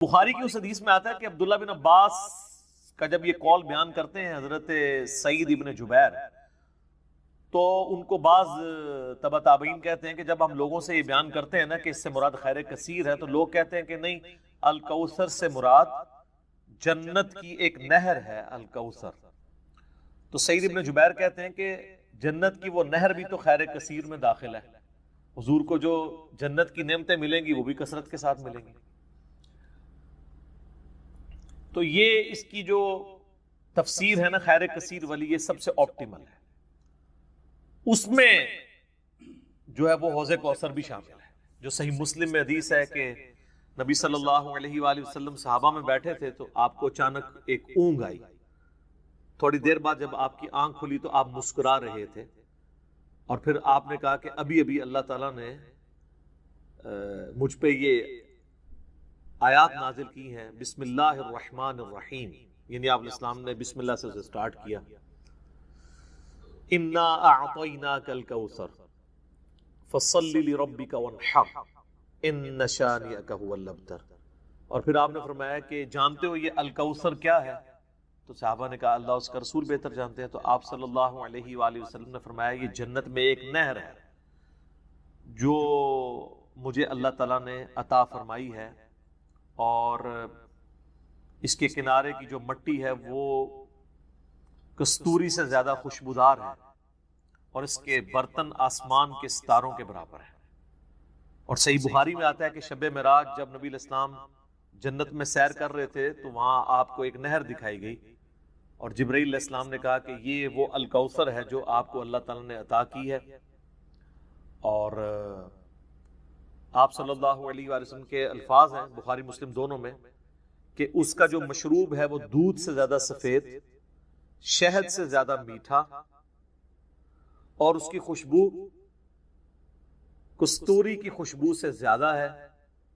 بخاری کی اس حدیث میں آتا ہے کہ عبداللہ بن عباس کا جب یہ قول بیان کرتے ہیں حضرت سعید ابن جبیر، تو ان کو بعض تبع تابعین کہتے ہیں کہ جب ہم لوگوں سے یہ بیان کرتے ہیں نا کہ اس سے مراد خیر کثیر ہے، تو لوگ کہتے ہیں کہ نہیں، الکوثر سے مراد جنت کی ایک نہر ہے الکوثر۔ تو سعید ابن جبیر کہتے ہیں کہ جنت کی وہ نہر بھی تو خیر کثیر میں داخل ہے، حضور کو جو جنت کی نعمتیں ملیں گی وہ بھی کثرت کے ساتھ ملیں گی۔ تو یہ اس کی جو تفسیر ہے نا خیر کثیر والی، یہ سب سے آپٹیمل ہے، اس میں جو ہے وہ حوض کوثر بھی شامل ہے۔ جو صحیح مسلم میں حدیث ہے کہ نبی صلی اللہ علیہ وآلہ وسلم صحابہ میں بیٹھے تھے تو آپ کو اچانک ایک اونگ آئی، تھوڑی دیر بعد جب آپ کی آنکھ کھلی تو آپ مسکرا رہے تھے، اور پھر آپ نے کہا کہ ابھی ابھی اللہ تعالیٰ نے مجھ پہ یہ آیات نازل کی ہیں، بسم اللہ الرحمن الرحیم، یعنی آپ الاسلام نے بسم اللہ سے سٹارٹ کیا، انا اعطیناک الکوثر فصل لربک وانحر ان شانئک هو الابتر۔ اور پھر آپ نے فرمایا کہ جانتے ہو یہ الکوثر کیا ہے؟ تو صحابہ نے کہا اللہ اس کا رسول بہتر جانتے ہیں۔ تو آپ صلی اللہ علیہ وآلہ وسلم نے فرمایا یہ جنت میں ایک نہر ہے جو مجھے اللہ تعالیٰ نے عطا فرمائی ہے، اور اس کے کنارے کی جو مٹی ہے وہ کستوری سے زیادہ خوشبودار ہے، اور اس کے برتن آسمان کے ستاروں کے برابر ہیں۔ اور صحیح بخاری میں آتا ہے کہ شب معراج جب نبی علیہ السلام جنت میں سیر کر رہے تھے تو وہاں آپ کو ایک نہر دکھائی گئی، اور جبرائیل علیہ السلام نے کہا کہ یہ وہ الکوثر ہے جو آپ کو اللہ تعالیٰ نے عطا کی ہے۔ اور آپ صلی اللہ علیہ وآلہ وسلم کے الفاظ ہیں بخاری مسلم دونوں میں کہ اس کا جو مشروب ہے وہ دودھ سے زیادہ سفید، شہد سے زیادہ میٹھا، اور اس کی خوشبو کستوری کی خوشبو سے زیادہ ہے،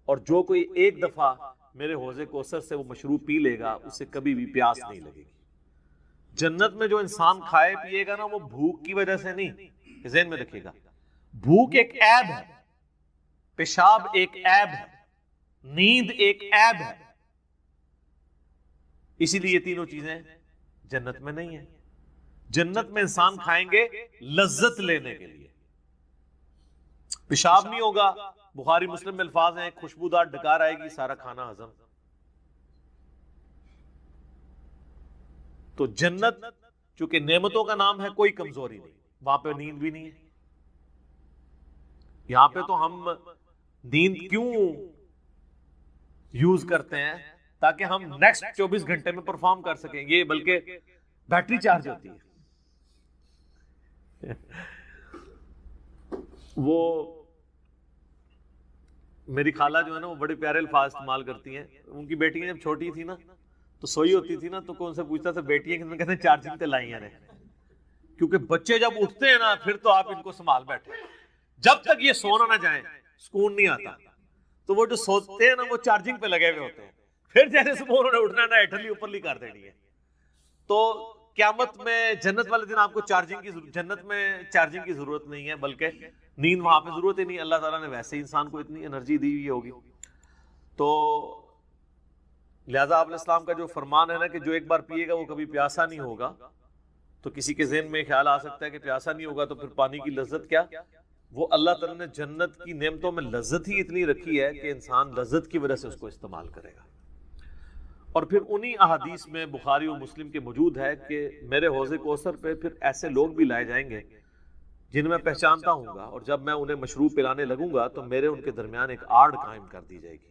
اور جو کوئی ایک دفعہ میرے حوض کوثر سے وہ مشروب پی لے گا اسے کبھی بھی پیاس نہیں لگے گی۔ جنت میں جو انسان کھائے پیے گا نا وہ بھوک کی وجہ سے نہیں، ذہن میں رکھیے گا، بھوک ایک عیب ہے، پیشاب ایک عیب ہے، نیند ایک عیب ہے، اسی لیے یہ تینوں چیزیں جنت میں نہیں ہیں۔ جنت میں انسان کھائیں گے لذت لینے کے لیے، پیشاب نہیں ہوگا، بخاری مسلم میں الفاظ ہیں خوشبودار ڈکار آئے گی، سارا کھانا ہضم۔ تو جنت چونکہ نعمتوں کا نام ہے، کوئی کمزوری نہیں، وہاں پہ نیند بھی نہیں ہے۔ یہاں پہ تو ہم نیند کیوں یوز کرتے ہیں؟ تاکہ ہم نیکسٹ 24 گھنٹے میں پرفارم کر سکیں، یہ بلکہ بیٹری چارج ہوتی ہے۔ وہ میری خالہ جو ہے نا وہ بڑے پیارے الفاظ استعمال کرتی ہیں، ان کی بیٹی جب چھوٹی تھی نا تو سوئی ہوتی تھی نا تو کون سے پوچھتا تھا بیٹی ہے کہ کہتے ہیں چارجنگ تے لائی ہیں، کیونکہ بچے جب اٹھتے ہیں نا پھر تو آپ ان کو سنبھال بیٹھے، جب تک یہ سونا نہ جائیں سکون نہیں آتا۔ تو وہ جو سوتے ہیں نا وہ چارجنگ پہ لگے ہوئے ہوتے ہیں، پھر جیسے صبح انہوں نے اٹھنا نا ایٹھلی اوپرلی کر دینی ہے۔ تو قیامت میں جنت والے دن آپ کو جنت میں چارجنگ کی ضرورت نہیں ہے، بلکہ نیند وہاں پہ ضرورت ہی نہیں، اللہ تعالیٰ نے ویسے ہی انسان کو اتنی انرجی دی ہوئی ہوگی۔ تو لہذا آپ علیہ السلام کا جو فرمان ہے نا کہ جو ایک بار پیے گا وہ کبھی پیاسا نہیں ہوگا، تو کسی کے ذہن میں خیال آ سکتا ہے کہ پیاسا نہیں ہوگا تو پھر پانی کی لذت کیا؟ وہ اللہ تعالیٰ نے جنت کی نعمتوں میں لذت ہی اتنی رکھی ہے کہ انسان لذت کی وجہ سے اس کو استعمال کرے گا۔ اور پھر انہی احادیث میں بخاری و مسلم کے موجود ہے کہ میرے حوض کوثر پہ پھر ایسے لوگ بھی لائے جائیں گے جن میں پہچانتا ہوں گا، اور جب میں انہیں مشروب پلانے لگوں گا تو میرے ان کے درمیان ایک آڑ قائم کر دی جائے گی،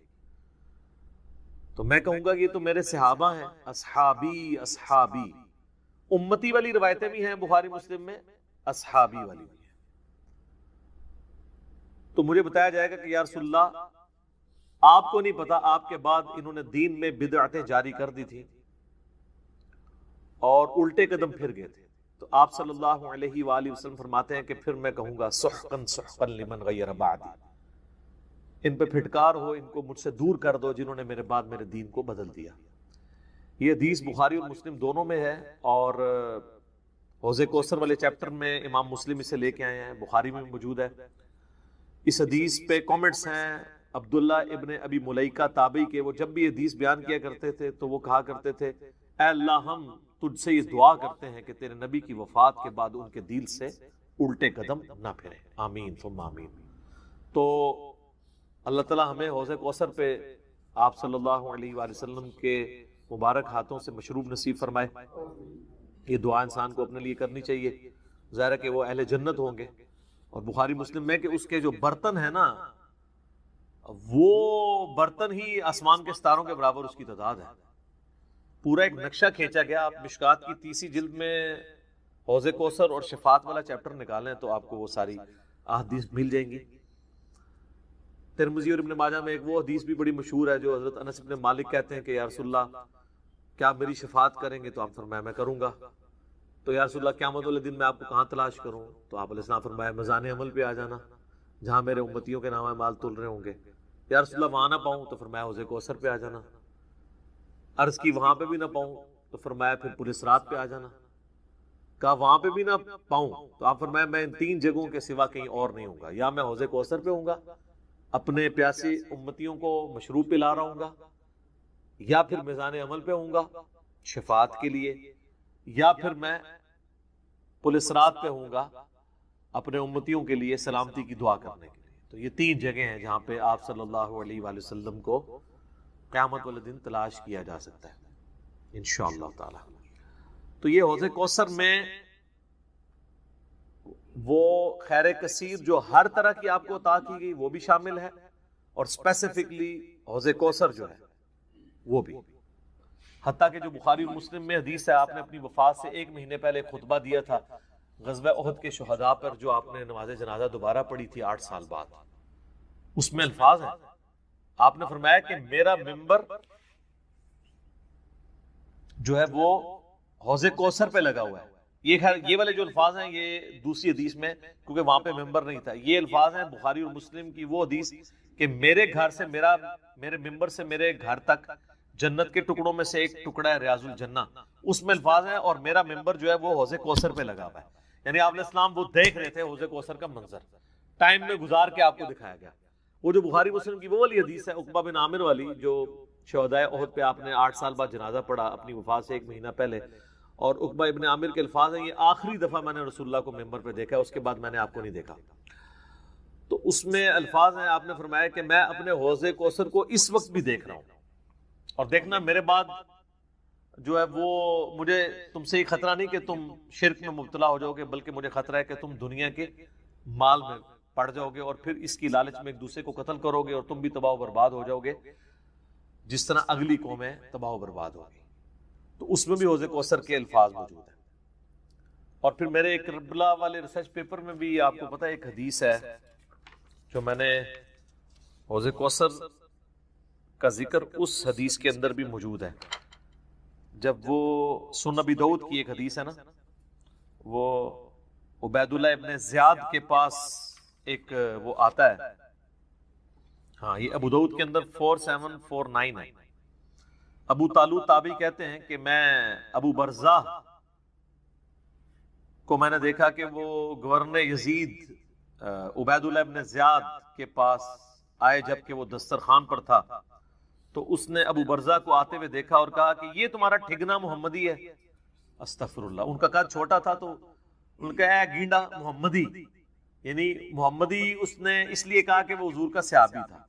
تو میں کہوں گا کہ یہ تو میرے صحابہ ہیں، اصحابی اصحابی۔ امتی والی روایتیں بھی ہیں بخاری مسلم میں، اصحابی والی بھی ہیں۔ تو مجھے بتایا جائے گا کہ یا رسول اللہ آپ کو نہیں پتا آپ کے بعد انہوں نے دین میں بدعتیں جاری کر دی تھی اور الٹے قدم پھر گئے تھے، تو آپ صلی اللہ علیہ وآلہ وسلم فرماتے ہیں کہ پھر میں کہوں گا سحقا سحقا لمن غیر بعدی، ان پہ پھٹکار ہو، ان کو مجھ سے دور کر دو جنہوں نے میرے بعد میرے دین کو بدل دیا۔ یہ حدیث بخاری اور مسلم دونوں میں ہے، اور حوض کوثر والے چیپٹر میں امام مسلم اسے لے کے آئے ہیں، بخاری میں موجود ہے۔ اس حدیث پہ کامنٹس ہیں عبداللہ ابن ابی ملیکہ تابعی کے، وہ جب بھی حدیث بیان کیا کرتے تھے تو وہ کہا کرتے تھے اے اللہ ہم تجھ سے یہ دعا کرتے ہیں کہ تیرے نبی کی وفات کے بعد ان کے دل سے الٹے قدم نہ پھرے، آمین ثم آمین۔ تو اللہ تعالیٰ ہمیں حوض کوثر پہ آپ صلی اللہ علیہ وآلہ وسلم کے مبارک ہاتھوں سے مشروب نصیب فرمائے۔ یہ دعا انسان کو اپنے لیے کرنی چاہیے، ظاہر ہے کہ وہ اہل جنت ہوں گے۔ اور بخاری مسلم میں کہ اس کے جو برتن ہیں نا، وہ برتن ہی آسمان کے ستاروں کے برابر اس کی تعداد ہے۔ پورا ایک نقشہ کھینچا گیا۔ آپ مشکات کی 30 جلد میں حوض کوثر اور شفاعت والا چیپٹر نکالیں تو آپ کو وہ ساری احادیث مل جائیں گی۔ ترمذی اور ابن ماجہ میں ایک وہ حدیث بھی بڑی مشہور ہے جو حضرت انس بن مالک کہتے ہیں کہ یا رسول اللہ کیا میری شفاعت کریں گے؟ تو آپ فرمایا میں کروں گا۔ تو یا رسول اللہ قیامت والے دن میں آپ کو کہاں تلاش کروں؟ تو آپ علیہ السلام فرمایا میزان عمل پہ آ جانا جہاں میرے امتیوں کے نام اعمال تول رہے ہوں گے۔ یا رسول اللہ وہاں نہ پاؤں تو فرمایا حوض کوثر پہ آ جانا۔ عرض کی وہاں پہ بھی نہ پاؤں تو فرمایا پھر پورے صراط پہ آ جانا۔ کہا وہاں پہ بھی نہ پاؤں تو آپ فرمایا میں ان 3 جگہوں کے سوا کہیں اور نہیں ہوں گا، یا میں حوض کوثر پہ ہوں گا اپنے پیاسے امتیوں کو مشروب پلا رہا ہوں گا، یا پھر میزان عمل پہ ہوں گا شفاعت کے لیے، یا پھر میں پل صراط پہ ہوں گا اپنے امتیوں کے لیے سلامتی کی دعا کرنے کے لیے۔ تو یہ 3 جگہیں ہیں جہاں پہ آپ صلی اللہ علیہ وآلہ وسلم کو قیامت والے دن تلاش کیا جا سکتا ہے انشاءاللہ تعالی۔ تو یہ حوض کوثر میں وہ خیر کثیر جو ہر طرح کی آپ کو عطا کی گئی وہ بھی شامل ہے، اور اسپیسیفکلی حوض کوثر جو ہے وہ بھی، حتیٰ کہ جو بخاری اور مسلم میں حدیث ہے، آپ نے اپنی وفات سے 1 مہینے پہلے خطبہ دیا تھا غزوہ احد کے شہداء پر، جو آپ نے نماز جنازہ دوبارہ پڑھی تھی 8 سال بعد۔ اس میں الفاظ ہیں، آپ نے فرمایا کہ میرا ممبر جو ہے وہ حوض کوثر پہ لگا ہوا ہے۔ یہ والے جو الفاظ ہیں یہ دوسری حدیث میں، کیونکہ وہاں پہ ممبر نہیں تھا، یہ الفاظ ہیں بخاری اور مسلم کی وہ حدیث کہ میرے گھر سے میرے ممبر سے میرے گھر تک جنت کے ٹکڑوں میں سے ایک ٹکڑا ہے ریاض الجنہ، اس میں الفاظ ہیں اور میرا ممبر جو ہے وہ حوض کوثر پہ لگا ہوا ہے۔ یعنی آپ علیہ السلام وہ دیکھ رہے تھے حوض کوثر کا منظر، ٹائم میں گزار کے آپ کو دکھایا گیا۔ وہ جو بخاری مسلم کی وہ والی حدیث ہے عقبہ بن عامر والی، جو شہدائے احد پہ آپ نے 8 سال بعد جنازہ پڑھا اپنی وفات سے 1 مہینہ پہلے، اور عقبہ ابن عامر کے الفاظ ہیں یہ آخری دفعہ میں نے رسول اللہ کو ممبر پہ دیکھا، اس کے بعد میں نے آپ کو نہیں دیکھا۔ تو اس میں الفاظ ہیں، آپ نے فرمایا کہ میں اپنے حوض کوثر کو اس وقت بھی دیکھ رہا ہوں، اور دیکھنا میرے بعد جو ہے وہ مجھے تم سے یہ خطرہ نہیں کہ تم شرک میں مبتلا ہو جاؤ گے، بلکہ مجھے خطرہ ہے کہ تم دنیا کے مال میں پڑ جاؤ گے اور پھر اس کی لالچ میں ایک دوسرے کو قتل کرو گے اور تم بھی تباہ و برباد ہو جاؤ گے جس طرح اگلی قومیں تباہ و برباد ہوگی۔ تو اس میں بھی حوض کوثر کے الفاظ موجود ہیں۔ اور پھر میرے ایک کربلا والے ریسرچ پیپر میں بھی آپ کو پتہ ہے ایک حدیث ہے جو میں نے حوض کوثر کا ذکر اس حدیث کے اندر بھی موجود ہے، جب وہ سنن ابی داؤد کی ایک حدیث ہے نا، وہ عبید اللہ ابن زیاد کے پاس ایک وہ آتا ہے، ہاں یہ ابو داؤد کے اندر 4749 ہے۔ ابو طالوت تابعی کہتے ہیں کہ میں ابو برزہ کو میں نے دیکھا کہ وہ گورنر یزید عبید اللہ ابن زیاد کے پاس آئے جب کہ وہ دسترخوان پر تھا، تو اس نے ابو برزہ کو آتے ہوئے دیکھا اور کہا کہ یہ تمہارا ٹھگنا محمدی ہے۔ استغفر اللہ، ان کا قد چھوٹا تھا تو ان کا اے گینڈا محمدی، یعنی محمدی اس نے اس لیے کہا کہ وہ حضور کا صحابی تھا۔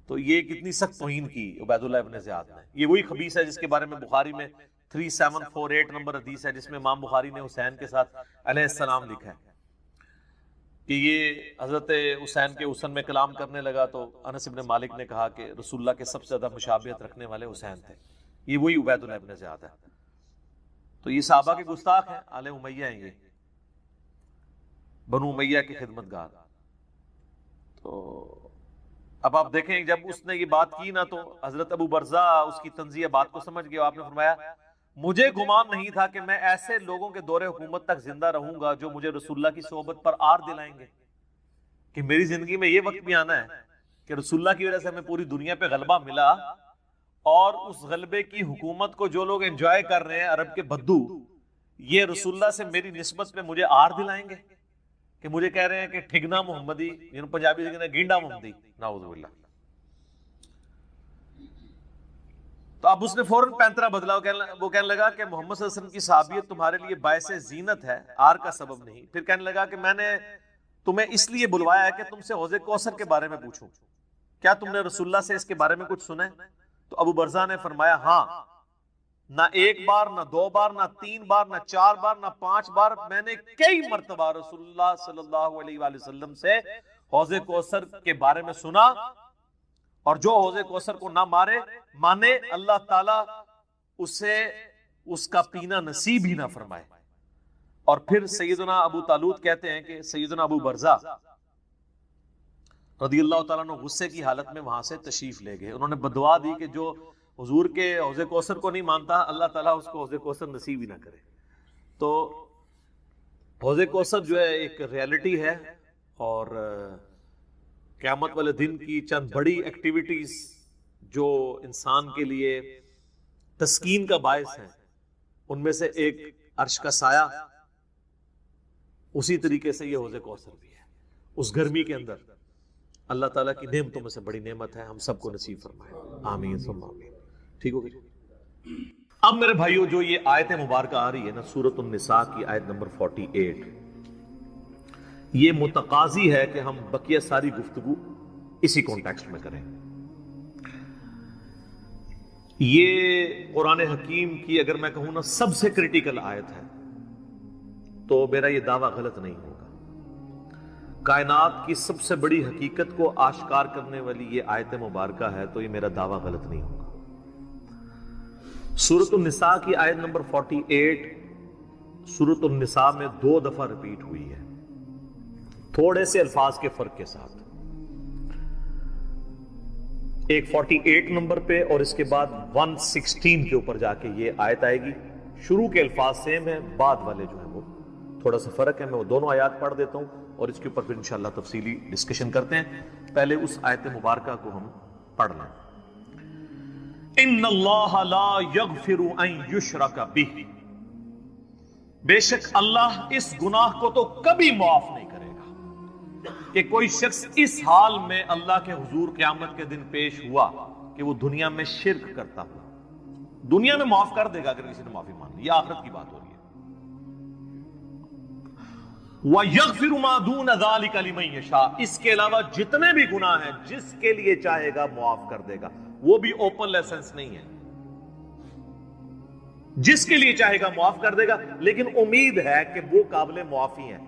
تو یہ کتنی سخت توہین کی عبید اللہ ابن زیاد نے۔ یہ وہی خبیث ہے جس کے بارے میں بخاری میں 3748 نمبر حدیث ہے، جس میں امام بخاری نے حسین کے ساتھ علیہ السلام لکھا ہے کہ یہ حضرت حسین کے حسن میں کلام کرنے لگا تو انس بن مالک نے کہا کہ رسول اللہ کے سب سے زیادہ مشابہت رکھنے والے حسین تھے۔ یہ وہی عبید اللہ ابن زیاد ہے۔ تو یہ صحابہ کے گستاخ ہیں، آل امیہ ہیں، یہ بنو امیہ کے خدمت گار۔ تو اب آپ دیکھیں جب اس نے یہ بات کی نا تو حضرت ابو برزہ اس کی تنزیہ بات کو سمجھ گیا۔ آپ نے فرمایا مجھے گمان نہیں تھا کہ میں ایسے لوگوں کے دور حکومت تک زندہ رہوں گا جو مجھے رسول اللہ کی صحبت پر آر دلائیں گے، کہ میری زندگی میں یہ وقت بھی آنا ہے کہ رسول اللہ کی وجہ سے ہمیں پوری دنیا پہ غلبہ ملا، اور اس غلبے کی حکومت کو جو لوگ انجوائے کر رہے ہیں عرب کے بدو، یہ رسول اللہ سے میری نسبت پہ مجھے آر دلائیں گے کہ مجھے کہہ رہے ہیں کہ ٹھگنا محمدی، یعنی پنجابی سے کہنا گینڈا محمدی، نعوذ باللہ. تو اب اس نے فوراً پینترا بدلا، وہ کہنے لگا کہ محمد صلی اللہ علیہ وسلم کی صحابیت تمہارے لیے باعث زینت ہے، آر کا سبب نہیں. پھر کہنے لگا کہ میں نے تمہیں اس لیے بلوایا ہے کہ تم سے حوض کوثر کے بارے میں پوچھوں، کیا تم نے رسول اللہ سے اس کے بارے میں کچھ سنا ہے؟ تو ابو برزہ نے فرمایا ہاں، نہ ایک بار، نہ دو بار، نہ تین بار، نہ چار بار، نہ 5 بار، میں نے کئی مرتبہ رسول اللہ صلی اللہ علیہ وآلہ وسلم سے حوض کوثر کے بارے میں سنا، اور جو حوض کوثر کو نہ مانے اللہ تعالیٰ اسے اس کا پینا نصیب ہی نہ فرمائے. اور پھر سیدنا ابو طالوت کہتے ہیں کہ سیدنا ابو برزہ رضی اللہ تعالیٰ عنہ غصے کی حالت میں وہاں سے تشریف لے گئے. انہوں نے بدعا دی کہ جو حضور کے حوض کوثر کو نہیں مانتا اللہ تعالیٰ اس کو حوض کوثر نصیب ہی نہ کرے. تو حوض کوثر جو ہے ایک ریالٹی ہے، اور قیامت والے دن کی چند بڑی ایکٹیویٹیز جو انسان کے لیے تسکین کا باعث ہیں، ان میں سے ایک عرش کا سایہ، اسی طریقے سے یہ حوض کوثر بھی ہے. اس گرمی کے اندر اللہ تعالیٰ کی نعمتوں میں سے بڑی نعمت ہے، ہم سب کو نصیب فرمائے، آمین ثم آمین. ٹھیک ہو گئی؟ اب میرے بھائیو جو یہ آیت مبارکہ آ رہی ہے نا، سورۃ النساء کی آیت نمبر 48، یہ متقاضی ہے کہ ہم بقیہ ساری گفتگو اسی کانٹیکسٹ میں کریں. یہ قرآن حکیم کی اگر میں کہوں نا سب سے کریٹیکل آیت ہے، تو میرا یہ دعویٰ غلط نہیں ہوگا. کائنات کی سب سے بڑی حقیقت کو آشکار کرنے والی یہ آیت مبارکہ ہے، تو یہ میرا دعویٰ غلط نہیں ہوگا. سورۃ النساء کی آیت نمبر 48 سورۃ النساء میں 2 دفعہ ریپیٹ ہوئی ہے، تھوڑے سے الفاظ کے فرق کے ساتھ. ایک 48 نمبر پہ اور اس کے بعد 116 کے اوپر جا کے یہ آیت آئے گی. شروع کے الفاظ سیم ہیں، بعد والے جو ہیں وہ تھوڑا سا فرق ہے. میں وہ دونوں آیات پڑھ دیتا ہوں اور اس کے اوپر پھر انشاءاللہ تفصیلی ڈسکشن کرتے ہیں. پہلے اس آیت مبارکہ کو ہم پڑھ لیں. ان اللہ لا یغفر ان یشرک بہ، بے شک اللہ اس گناہ کو تو کبھی معاف نہیں کرے گا کہ کوئی شخص اس حال میں اللہ کے حضور قیامت کے دن پیش ہوا کہ وہ دنیا میں شرک کرتا ہوا. دنیا میں معاف کر دے گا اگر کسی نے معافی مان لی، یہ آخرت کی بات ہو رہی ہے. وَيَغْفِرُ مَا دُونَ ذَلِكَ لِمَن يَشَاءُ، اس کے علاوہ جتنے بھی گناہ ہیں جس کے لیے چاہے گا معاف کر دے گا. وہ بھی اوپن لائسنس نہیں ہے، جس کے لیے چاہے گا معاف کر دے گا، لیکن امید ہے کہ وہ قابل معافی ہیں.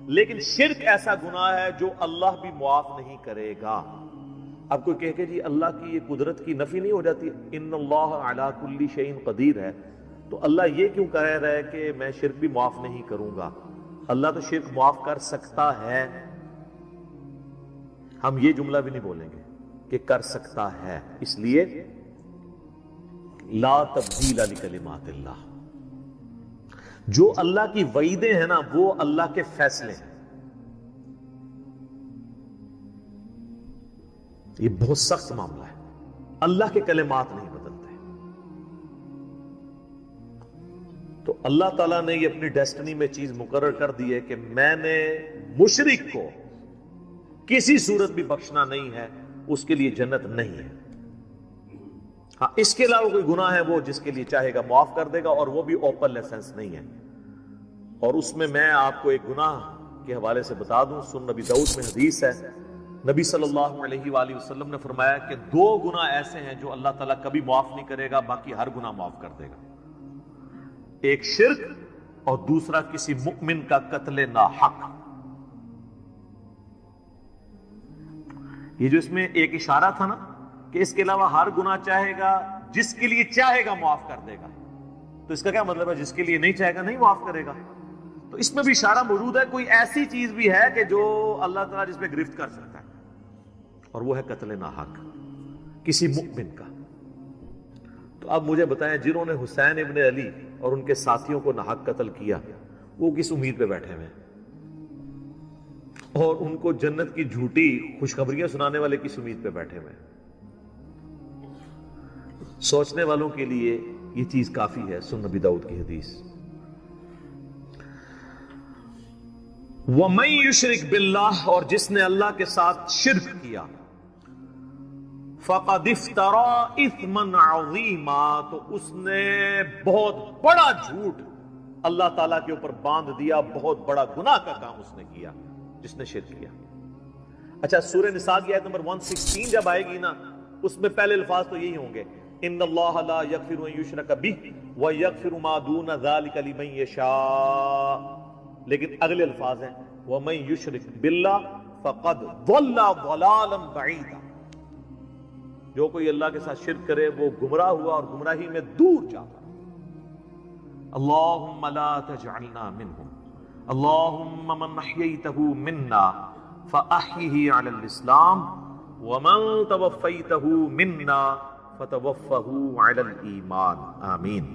لیکن شرک ایسا گناہ ہے جو اللہ بھی معاف نہیں کرے گا. اب کوئی کہے کہ جی اللہ کی یہ قدرت کی نفی نہیں ہو جاتی، ان اللہ علی کل شیء قدیر ہے، تو اللہ یہ کیوں کہہ رہا ہے کہ میں شرک بھی معاف نہیں کروں گا؟ اللہ تو شرک معاف کر سکتا ہے، ہم یہ جملہ بھی نہیں بولیں گے کہ کر سکتا ہے. اس لیے لا تبدیل لکلمات اللہ، جو اللہ کی وعیدیں ہیں نا وہ اللہ کے فیصلے ہیں. یہ بہت سخت معاملہ ہے، اللہ کے کلمات نہیں بدلتے. تو اللہ تعالیٰ نے یہ اپنی ڈیسٹنی میں چیز مقرر کر دی ہے کہ میں نے مشرک کو کسی صورت بھی بخشنا نہیں ہے، اس کے لیے جنت نہیں ہے. ہاں اس کے علاوہ کوئی گناہ ہے وہ جس کے لیے چاہے گا معاف کر دے گا، اور وہ بھی اوپن لائسنس نہیں ہے. اور اس میں آپ کو ایک گناہ کے حوالے سے بتا دوں، سن نبی داؤد میں حدیث ہے، نبی صلی اللہ علیہ وآلہ وسلم نے فرمایا کہ 2 گناہ ایسے ہیں جو اللہ تعالیٰ کبھی معاف نہیں کرے گا، باقی ہر گناہ معاف کر دے گا. ایک شرک اور دوسرا کسی مؤمن کا قتل ناحق. یہ جو اس میں ایک اشارہ تھا نا کہ اس کے علاوہ ہر گناہ چاہے گا، جس کے لیے چاہے گا معاف کر دے گا، تو اس کا کیا مطلب ہے؟ جس کے لیے نہیں چاہے گا نہیں معاف کرے گا. تو اس میں بھی اشارہ موجود ہے، کوئی ایسی چیز بھی ہے کہ جو اللہ تعالیٰ جس پہ گرفت کر سکتا ہے، اور وہ ہے قتل ناحق کسی مؤمن کا. تو اب مجھے بتائیں، جنہوں نے حسین ابن علی اور ان کے ساتھیوں کو ناحق قتل کیا، وہ کس امید پہ بیٹھے ہوئے ہیں؟ اور ان کو جنت کی جھوٹی خوشخبریاں سنانے والے کس امید پہ بیٹھے ہوئے ہیں؟ سوچنے والوں کے لیے یہ چیز کافی ہے. سن نبی داؤد کی حدیث. وَمَن يُشْرِكْ بِاللَّهِ، اور جس نے اللہ کے ساتھ شرک کیا، فَقَدِ افْتَرَىٰ إِثْمًا عَظِيمًا، تو اس نے بہت بڑا جھوٹ اللہ تعالیٰ کے اوپر باندھ دیا، بہت بڑا گناہ کا کام اس نے کیا جس نے شرک کیا۔ اچھا، سورہ نساء کی آیت نمبر 116 جب آئے گی نا، اس میں پہلے الفاظ تو یہی ہوں گے، ان اللہ لا یغفر ان یشرک بہ ویغفر ما دون ذلک لمن یشاء، لیکن اگلے الفاظ ہیں ومن یشرک باللہ فقد ضل ضلالا بعیدا، جو کوئی اللہ کے ساتھ شرک کرے وہ گمراہ ہوا اور گمراہی میں دور جا پڑا۔ اللہم لا تجعلنا منہم، اللہم من احییتہ منا فاحیہ علی الاسلام ومن توفیتہ منا فتوفہ علی الایمان، آمین۔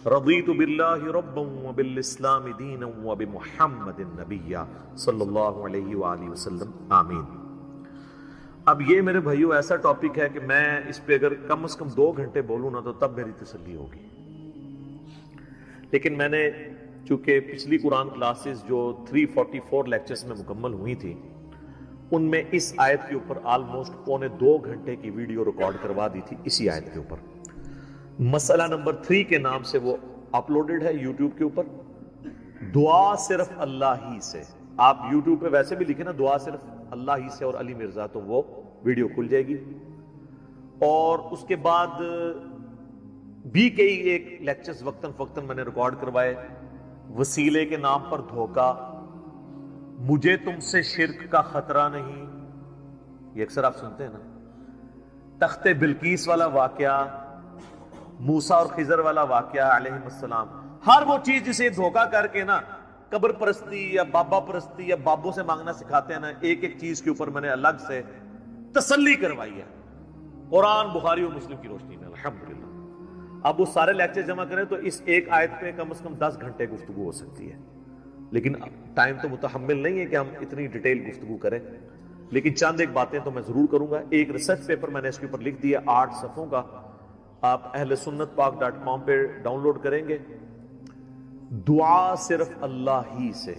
رضیت باللہ ربا وبالاسلام دینا وبمحمد نبیا صلی اللہ علیہ وآلہ وسلم، آمین۔ اب یہ میرے بھائیو ایسا ٹاپک ہے کہ میں اس پہ اگر کم از کم 2 گھنٹے بولوں نا تو تب میری تسلی ہوگی، لیکن میں نے چونکہ پچھلی قرآن کلاسز جو 344 لیکچرز میں مکمل ہوئی تھی، ان میں اس آیت کے اوپر آلموسٹ 1.25 گھنٹے کی ویڈیو ریکارڈ کروا دی تھی اسی آیت کے اوپر۔ مسئلہ نمبر 3 کے نام سے وہ اپلوڈڈ ہے یوٹیوب کے اوپر، دعا صرف اللہ ہی سے۔ آپ یوٹیوب پہ ویسے بھی لکھیں نا دعا صرف اللہ ہی سے اور علی مرزا، تو وہ ویڈیو کھل جائے گی۔ اور اس کے بعد بھی کئی ایک لیکچرز وقتاً فوقتاً میں نے ریکارڈ کروائے، وسیلے کے نام پر دھوکہ، مجھے تم سے شرک کا خطرہ نہیں، یہ اکثر آپ سنتے ہیں نا، تخت بلقیس والا واقعہ، موسیٰ اور خضر والا واقعہ علیہ السلام، ہر وہ چیز جسے دھوکہ کر کے نا قبر پرستی یا بابا پرستی یا بابوں سے مانگنا سکھاتے ہیں نا، ایک ایک چیز کے اوپر میں نے الگ سے تسلی کروائی ہے قرآن، بخاری اور مسلم کی روشنی میں، الحمدللہ۔ اب وہ سارے لیکچر جمع کریں تو اس ایک آیت پہ کم از کم 10 گھنٹے گفتگو ہو سکتی ہے، لیکن ٹائم تو متحمل نہیں ہے کہ ہم اتنی ڈیٹیل گفتگو کریں، لیکن چند ایک باتیں تو میں ضرور کروں گا۔ ایک ریسرچ پیپر میں نے اس کے اوپر لکھ دیا 8 صفحوں کا، آپ اہل سنت پاک.com پہ ڈاؤن لوڈ کریں گے۔ دعا صرف اللہ ہی سے،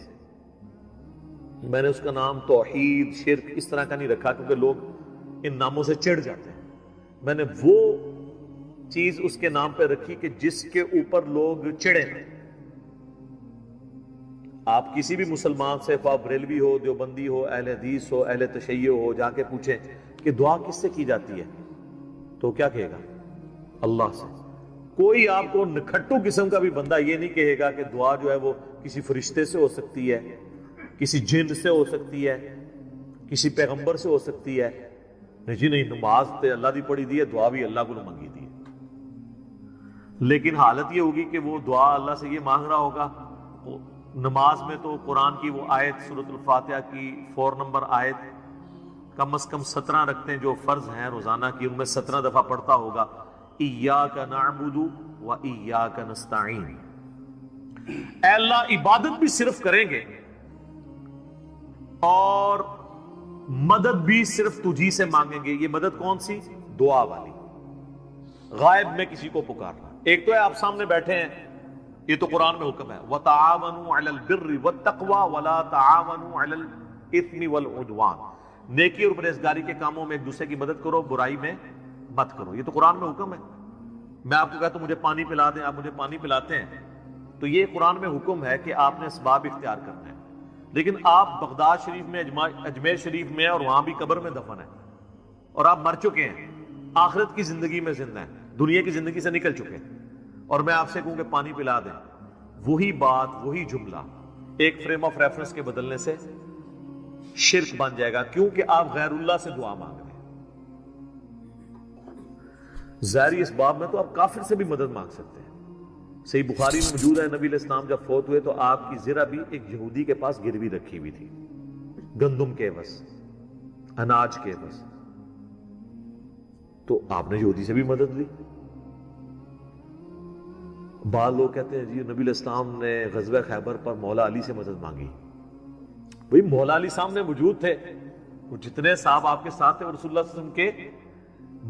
میں نے اس کا نام توحید، شرک اس طرح کا نہیں رکھا کیونکہ لوگ ان ناموں سے چڑھ جاتے ہیں، میں نے وہ چیز اس کے نام پہ رکھی کہ جس کے اوپر لوگ چڑھے۔ آپ کسی بھی مسلمان سے، خواہ بریلوی ہو، دیوبندی ہو، اہل حدیث ہو، اہل تشیع ہو، جا کے پوچھیں کہ دعا کس سے کی جاتی ہے تو کیا کہے گا؟ اللہ سے۔ کوئی آپ کو نکھٹو قسم کا بھی بندہ یہ نہیں کہے گا کہ دعا جو ہے وہ کسی فرشتے سے ہو سکتی ہے، کسی جن سے ہو سکتی ہے، کسی پیغمبر سے ہو سکتی ہے۔ نہیں جی نہیں، نماز تے اللہ دی پڑھی دی ہے، دعا بھی اللہ کو منگی دی ہے، لیکن حالت یہ ہوگی کہ وہ دعا اللہ سے یہ مانگ رہا ہوگا، نماز میں تو قرآن کی وہ آیت سورۃ الفاتحہ کی 4 نمبر آیت کم از کم 17 رکھتے ہیں جو فرض ہیں روزانہ کی، ان میں 17 دفعہ پڑھتا ہوگا ایاک نعبد و ایاک نستعین، اے اللہ عبادت بھی صرف کریں گے اور مدد بھی صرف تجھی سے مانگیں گے۔ یہ مدد کون سی؟ دعا والی، غائب میں کسی کو پکارنا۔ ایک تو ہے آپ سامنے بیٹھے ہیں، یہ تو قرآن میں حکم ہے وَتَعَاوَنُوا عَلَى الْبِرِّ وَالتَّقْوَى وَلَا تَعَاوَنُوا عَلَى الْإِثْمِ وَالْعُدْوَانِ، نیکی اور پرہیزگاری کے کاموں میں ایک دوسرے کی مدد کرو، برائی میں مت کرو، یہ تو قرآن میں حکم ہے۔ میں آپ کو کہتا ہوں مجھے پانی پلا دیں، آپ مجھے پانی پلاتے ہیں، تو یہ قرآن میں حکم ہے کہ آپ نے اسباب اختیار کرنا ہے، لیکن آپ بغداد شریف میں، اجمیر شریف میں، اور وہاں بھی قبر میں دفن ہیں، اور آپ مر چکے ہیں، آخرت کی زندگی میں زندہ ہیں، دنیا کی زندگی سے نکل چکے ہیں، اور میں آپ سے کہوں کہ پانی پلا دیں، وہی بات، وہی جملہ ایک فریم آف ریفرنس کے بدلنے سے شرک بن جائے گا، کیونکہ آپ غیر اللہ سے دعا مانگ رہے ہیں۔ ظاہری اس باب میں تو آپ کافر سے بھی مدد مانگ سکتے ہیں۔ صحیح بخاری میں موجود ہے، نبی علیہ السلام جب فوت ہوئے تو آپ کی زرہ بھی ایک یہودی کے پاس گروی رکھی ہوئی تھی، گندم کے عوض، اناج کے عوض، تو آپ نے یہودی سے بھی مدد لی۔ بعض لوگ کہتے ہیں جی نبی علیہ السلام نے غزوہ خیبر پر مولا علی سے مدد مانگی، بھئی مولا علی سامنے موجود تھے، وہ جتنے صاحب آپ کے ساتھ تھے وہ رسول اللہ صلی اللہ علیہ وسلم کے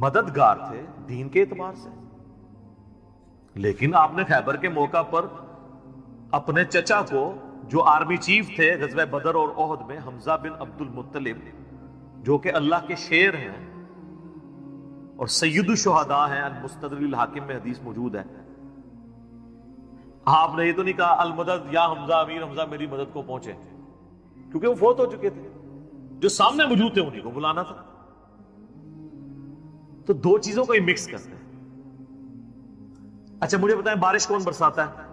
مددگار تھے دین کے اعتبار سے، لیکن آپ نے خیبر کے موقع پر اپنے چچا کو جو آرمی چیف تھے غزوہ بدر اور احد میں، حمزہ بن عبد المطلب، جو کہ اللہ کے شیر ہیں اور سید الشہداء ہیں، المستدرک الحاکم میں حدیث موجود ہے. آپ نے یہ تو نہیں کہا المدد یا حمزہ، امیر حمزہ میری مدد کو پہنچے، کیونکہ وہ فوت ہو چکے تھے. جو سامنے موجود تھے انہیں کو بلانا تھا. تو دو چیزوں کو ہی مکس کرتے ہیں. اچھا مجھے بتائیں بارش کون برساتا ہے؟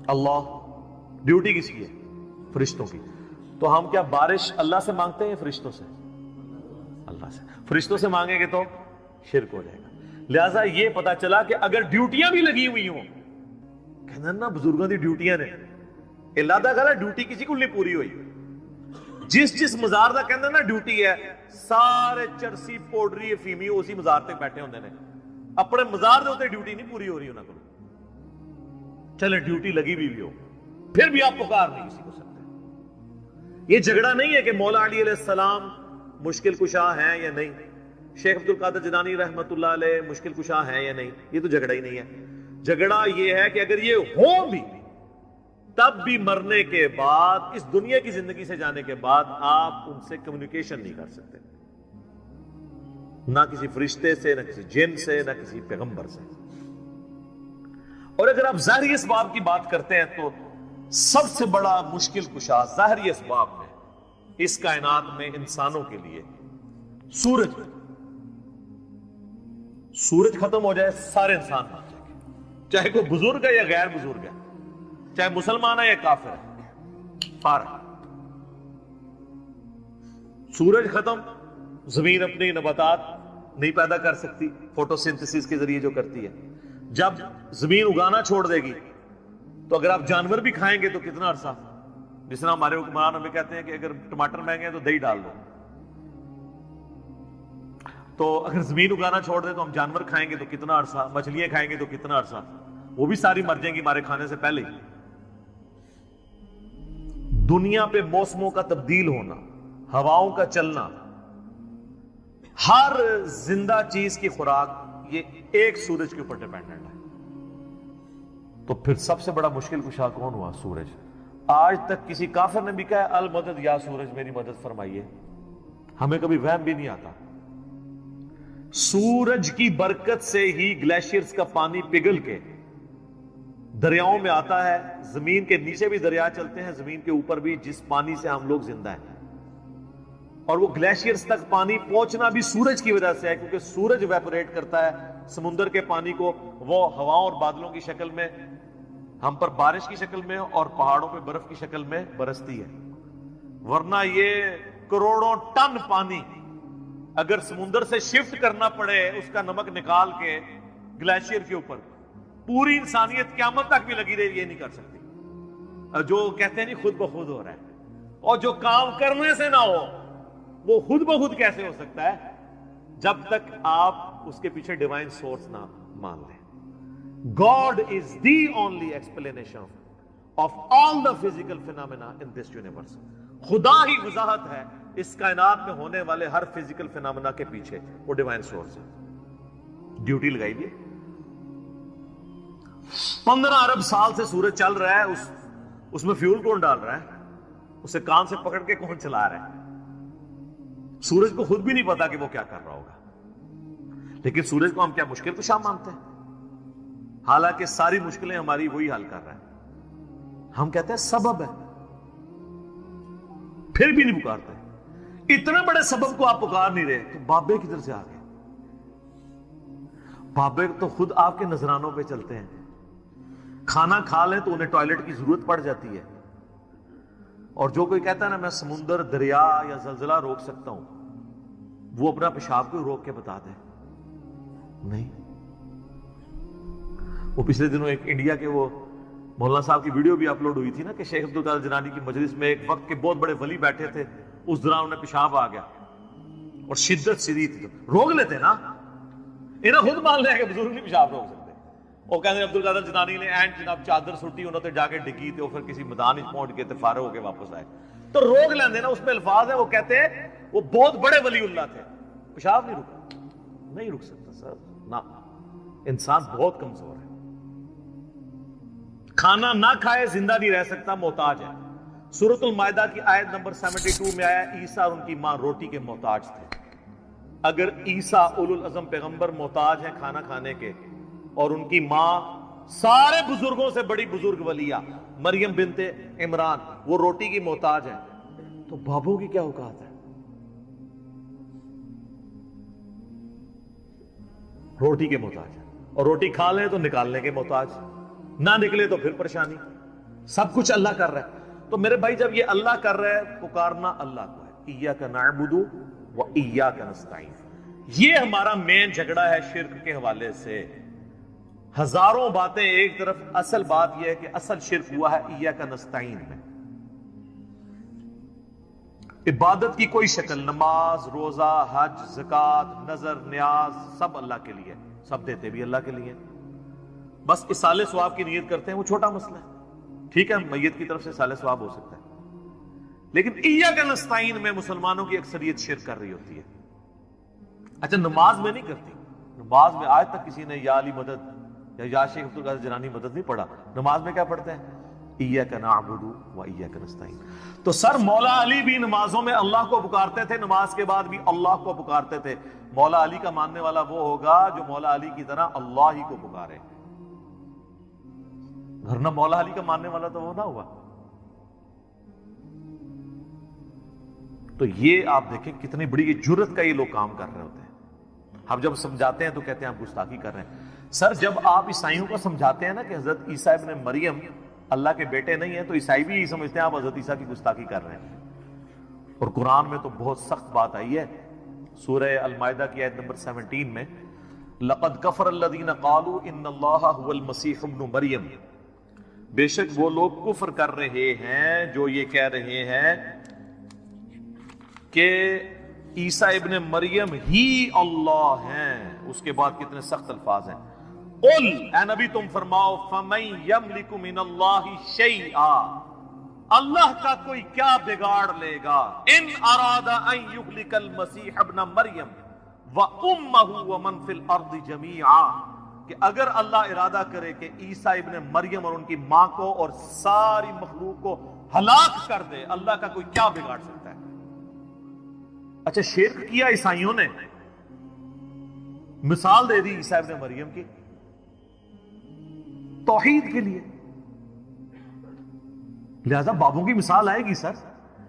اللہ. ڈیوٹی کس کی ہے؟ فرشتوں کی. تو ہم کیا بارش اللہ سے مانگتے ہیں یا فرشتوں سے؟ اللہ سے. فرشتوں سے مانگیں گے تو شرک ہو جائے گا. لہذا یہ پتا چلا کہ اگر ڈیوٹیاں بھی لگی ہوئی ہوں، کہنا نا بزرگوں کی ڈیوٹیاں نے، اللہ دا کہا ڈیوٹی کسی کو نہیں پوری ہوئی. جس مزار دا کہنا نا ڈیوٹی ہے، سارے چرسی پوڈری افیمی اسی مزار تک بیٹھے ہوندے نے، اپنے مزار دے ہوتے ڈیوٹی نہیں پوری ہو رہی انہوں کو. چلے ڈیوٹی لگی بھی ہو پھر بھی آپ پکار نہیں کسی کو سکتے. یہ جھگڑا نہیں ہے کہ مولا علی علیہ السلام مشکل کشا ہیں یا نہیں، شیخ عبد القادر جیلانی رحمت اللہ علیہ مشکل کشا ہیں یا نہیں. یہ تو جھگڑا ہی نہیں ہے. جھگڑا یہ ہے کہ اگر یہ ہو بھی تب بھی مرنے کے بعد، اس دنیا کی زندگی سے جانے کے بعد، آپ ان سے کمیونیکیشن نہیں کر سکتے، نہ کسی فرشتے سے، نہ کسی جن سے، نہ کسی پیغمبر سے. اور اگر آپ ظاہری اسباب کی بات کرتے ہیں تو سب سے بڑا مشکل کشا ظاہری اسباب میں اس کائنات میں انسانوں کے لیے سورج. سورج ختم ہو جائے سارے انسان مر جائیں گے، چاہے کوئی بزرگ ہے یا غیر بزرگ ہے، چاہے مسلمان ہے یا کافر ہے، سارا. سورج ختم، زمین اپنی نباتات نہیں پیدا کر سکتی فوٹو سنتھسس کے ذریعے جو کرتی ہے. جب زمین اگانا چھوڑ دے گی تو اگر آپ جانور بھی کھائیں گے تو کتنا عرصہ، جس طرح ہمارے حکمران ہمیں کہتے ہیں کہ اگر ٹماٹر مہنگے ہیں تو دہی ڈال دو، تو اگر زمین اگانا چھوڑ دے تو ہم جانور کھائیں گے تو کتنا عرصہ، مچھلیاں کھائیں گے تو کتنا عرصہ، وہ بھی ساری مر جائیں گی ہمارے کھانے سے پہلے ہی. دنیا پہ موسموں کا تبدیل ہونا، ہواؤں کا چلنا، ہر زندہ چیز کی خوراک یہ ایک سورج کے اوپر ڈیپینڈنٹ ہے. تو پھر سب سے بڑا مشکل کشا کون ہوا؟ سورج. آج تک کسی کافر نے بھی کہا المدد یا سورج میری مدد فرمائیے، ہمیں کبھی وہم بھی نہیں آتا. سورج کی برکت سے ہی گلیشیئرز کا پانی پگھل کے دریاؤں میں آتا ہے. زمین کے نیچے بھی دریا چلتے ہیں، زمین کے اوپر بھی، جس پانی سے ہم لوگ زندہ ہیں. اور وہ گلیشیئرز تک پانی پہنچنا بھی سورج کی وجہ سے ہے، کیونکہ سورج ویپوریٹ کرتا ہے سمندر کے پانی کو، وہ ہواؤں اور بادلوں کی شکل میں ہم پر بارش کی شکل میں اور پہاڑوں پہ برف کی شکل میں برستی ہے. ورنہ یہ کروڑوں ٹن پانی اگر سمندر سے شفٹ کرنا پڑے اس کا نمک نکال کے گلیشیئر کے اوپر، پوری انسانیت قیامت تک بھی لگی رہے یہ نہیں کر سکتی. جو کہتے ہیں نہیں خود بخود ہو رہا ہے، اور جو کام کرنے سے نہ ہو وہ خود بخود کیسے ہو سکتا ہے جب تک آپ اس کے پیچھے ڈیوائن سورس نہ مان لیں. God is the only explanation of all the physical phenomena in this universe. خدا ہی وضاحت ہے اس کائنات میں ہونے والے ہر فزیکل فینامنا کے پیچھے، وہ ڈیوائن سورس ہے. ڈیوٹی لگائی دی. 15 ارب سال سے سورج چل رہا ہے، اس میں فیول کون ڈال رہا ہے؟ اسے کان سے پکڑ کے کون چلا رہا ہے؟ سورج کو خود بھی نہیں پتا کہ وہ کیا کر رہا ہوگا. لیکن سورج کو ہم کیا مشکل کشا مانتے ہیں؟ حالانکہ ساری مشکلیں ہماری وہی حل کر رہا ہے. ہم کہتے ہیں سبب ہے، پھر بھی نہیں پکارتے. اتنے بڑے سبب کو آپ پکار نہیں رہے تو بابے کدھر سے آ گئے؟ بابے تو خود آپ کے نذرانوں پہ چلتے ہیں. کھانا کھا لیں تو انہیں ٹوائلٹ کی ضرورت پڑ جاتی ہے، اور جو کوئی کہتا ہے نا میں سمندر، دریا یا زلزلہ روک سکتا ہوں، وہ اپنا پیشاب کو روک کے بتا دے. نہیں. وہ پچھلے دنوں ایک انڈیا کے وہ مولانا صاحب کی ویڈیو بھی اپلوڈ ہوئی تھی نا کہ شیخ عبد القادر جیلانی کی مجلس میں ایک وقت کے بہت بڑے ولی بیٹھے تھے، اس دوران انہیں پیشاب آ گیا اور شدت شدید تھی. تو روک لیتے نا، انہیں خود مان لیا کہ بزرگ نہیں پیشاب روک سکتے. وہ کہتے عبد القادر جیلانی نے اینڈ جناب چادر سٹی انہوں نے جا کے ڈگی تھے، پھر کسی میدان میں پہنچ گئے تھے، فارغ ہو کے واپس آئے. تو روک لیندے نا، اس میں الفاظ ہیں، وہ کہتے ہیں وہ بہت بڑے ولی اللہ تھے، پیشاب نہیں رکا. نہیں رک سکتا سر، نہ. انسان بہت کمزور ہے، کھانا نہ کھائے زندہ نہیں رہ سکتا، محتاج ہے. سورۃ المائدہ کی آیت نمبر 72 میں آیا عیسیٰ اور ان کی ماں روٹی کے محتاج تھے. اگر عیسیٰ اولو العزم پیغمبر محتاج ہیں کھانا کھانے کے اور ان کی ماں سارے بزرگوں سے بڑی بزرگ ولیہ مریم بنت عمران وہ روٹی کی محتاج ہیں, تو بابوں کی کیا اوقات ہے؟ روٹی کے محتاج ہیں, اور روٹی کھا لیں تو نکالنے کے محتاج, نہ نکلے تو پھر پریشانی. سب کچھ اللہ کر رہا ہے. تو میرے بھائی جب یہ اللہ کر رہا ہے, پکارنا اللہ کو ہے. ایاک نعبد و ایاک نستعین. یہ ہمارا مین جھگڑا ہے شرک کے حوالے سے. ہزاروں باتیں ایک طرف, اصل بات یہ ہے کہ اصل شرک ہوا ہے ایاک نستعین میں. عبادت کی کوئی شکل, نماز, روزہ, حج, زکات, نظر, نیاز سب اللہ کے لیے, سب دیتے بھی اللہ کے لیے. بس اصالہ ثواب کی نیت کرتے ہیں, وہ چھوٹا مسئلہ ہے. ٹھیک ہے, میت کی طرف سے اصالہ ثواب ہو سکتا ہے, لیکن ایاک نستعین میں مسلمانوں کی اکثریت شرک کر رہی ہوتی ہے. اچھا نماز میں نہیں کرتی, نماز میں آج تک کسی نے یا علی مدد یا شیخ عبد القادر جیلانی مدد نہیں پڑھا. نماز میں کیا پڑھتے ہیں؟ ایاک نعبد و ایاک نستعین. تو سر مولا علی بھی نمازوں میں اللہ کو پکارتے تھے, نماز کے بعد بھی اللہ کو پکارتے تھے. مولا علی کا ماننے والا وہ ہوگا جو مولا علی کی طرح اللہ ہی کو پکارے, ورنہ مولا علی کا ماننے والا تو وہ نہ ہوا. تو یہ آپ دیکھیں کتنی بڑی جرت کا یہ لوگ کام کر رہے ہوتے ہیں. ہم جب سمجھاتے ہیں تو کہتے ہیں آپ گستاخی کر رہے ہیں. سر جب آپ عیسائیوں کو سمجھاتے ہیں نا کہ حضرت عیسیٰ ابن مریم اللہ کے بیٹے نہیں ہیں, تو عیسائی بھی یہی سمجھتے ہیں آپ حضرت عیسیٰ کی گستاخی کر رہے ہیں. اور قرآن میں تو بہت سخت بات آئی ہے. سورہ المائدہ کی آیت نمبر 17 میں لَقَدْ كَفَرَ الَّذِينَ قَالُوا إِنَّ اللَّهَ هُوَ الْمَسِيحُ ابْنُ مَرْيَمَ. بے شک وہ لوگ کفر کر رہے ہیں جو یہ کہہ رہے ہیں کہ عیسیٰ ابن مریم ہی اللہ ہیں. اس کے بعد کتنے سخت الفاظ ہیں. قل, اے نبی تم فرماؤ, فَمَن يَمْلِكُ مِنَ اللَّهِ شَيْئًا, اللہ کا کوئی کیا بگاڑ لے گا, ان اراد ان یہلک المسیح ابن مریم وامہ ومن فی الارض جمیعا, کہ اگر اللہ ارادہ کرے کہ عیسیٰ ابن مریم اور ان کی ماں کو اور ساری مخلوق کو ہلاک کر دے, اللہ کا کوئی کیا بگاڑ سکتا ہے؟ اچھا شرک کیا عیسائیوں نے, مثال دے دی عیسیٰ ابن مریم کی توحید کے لیے, لہذا بابوں کی مثال آئے گی. سر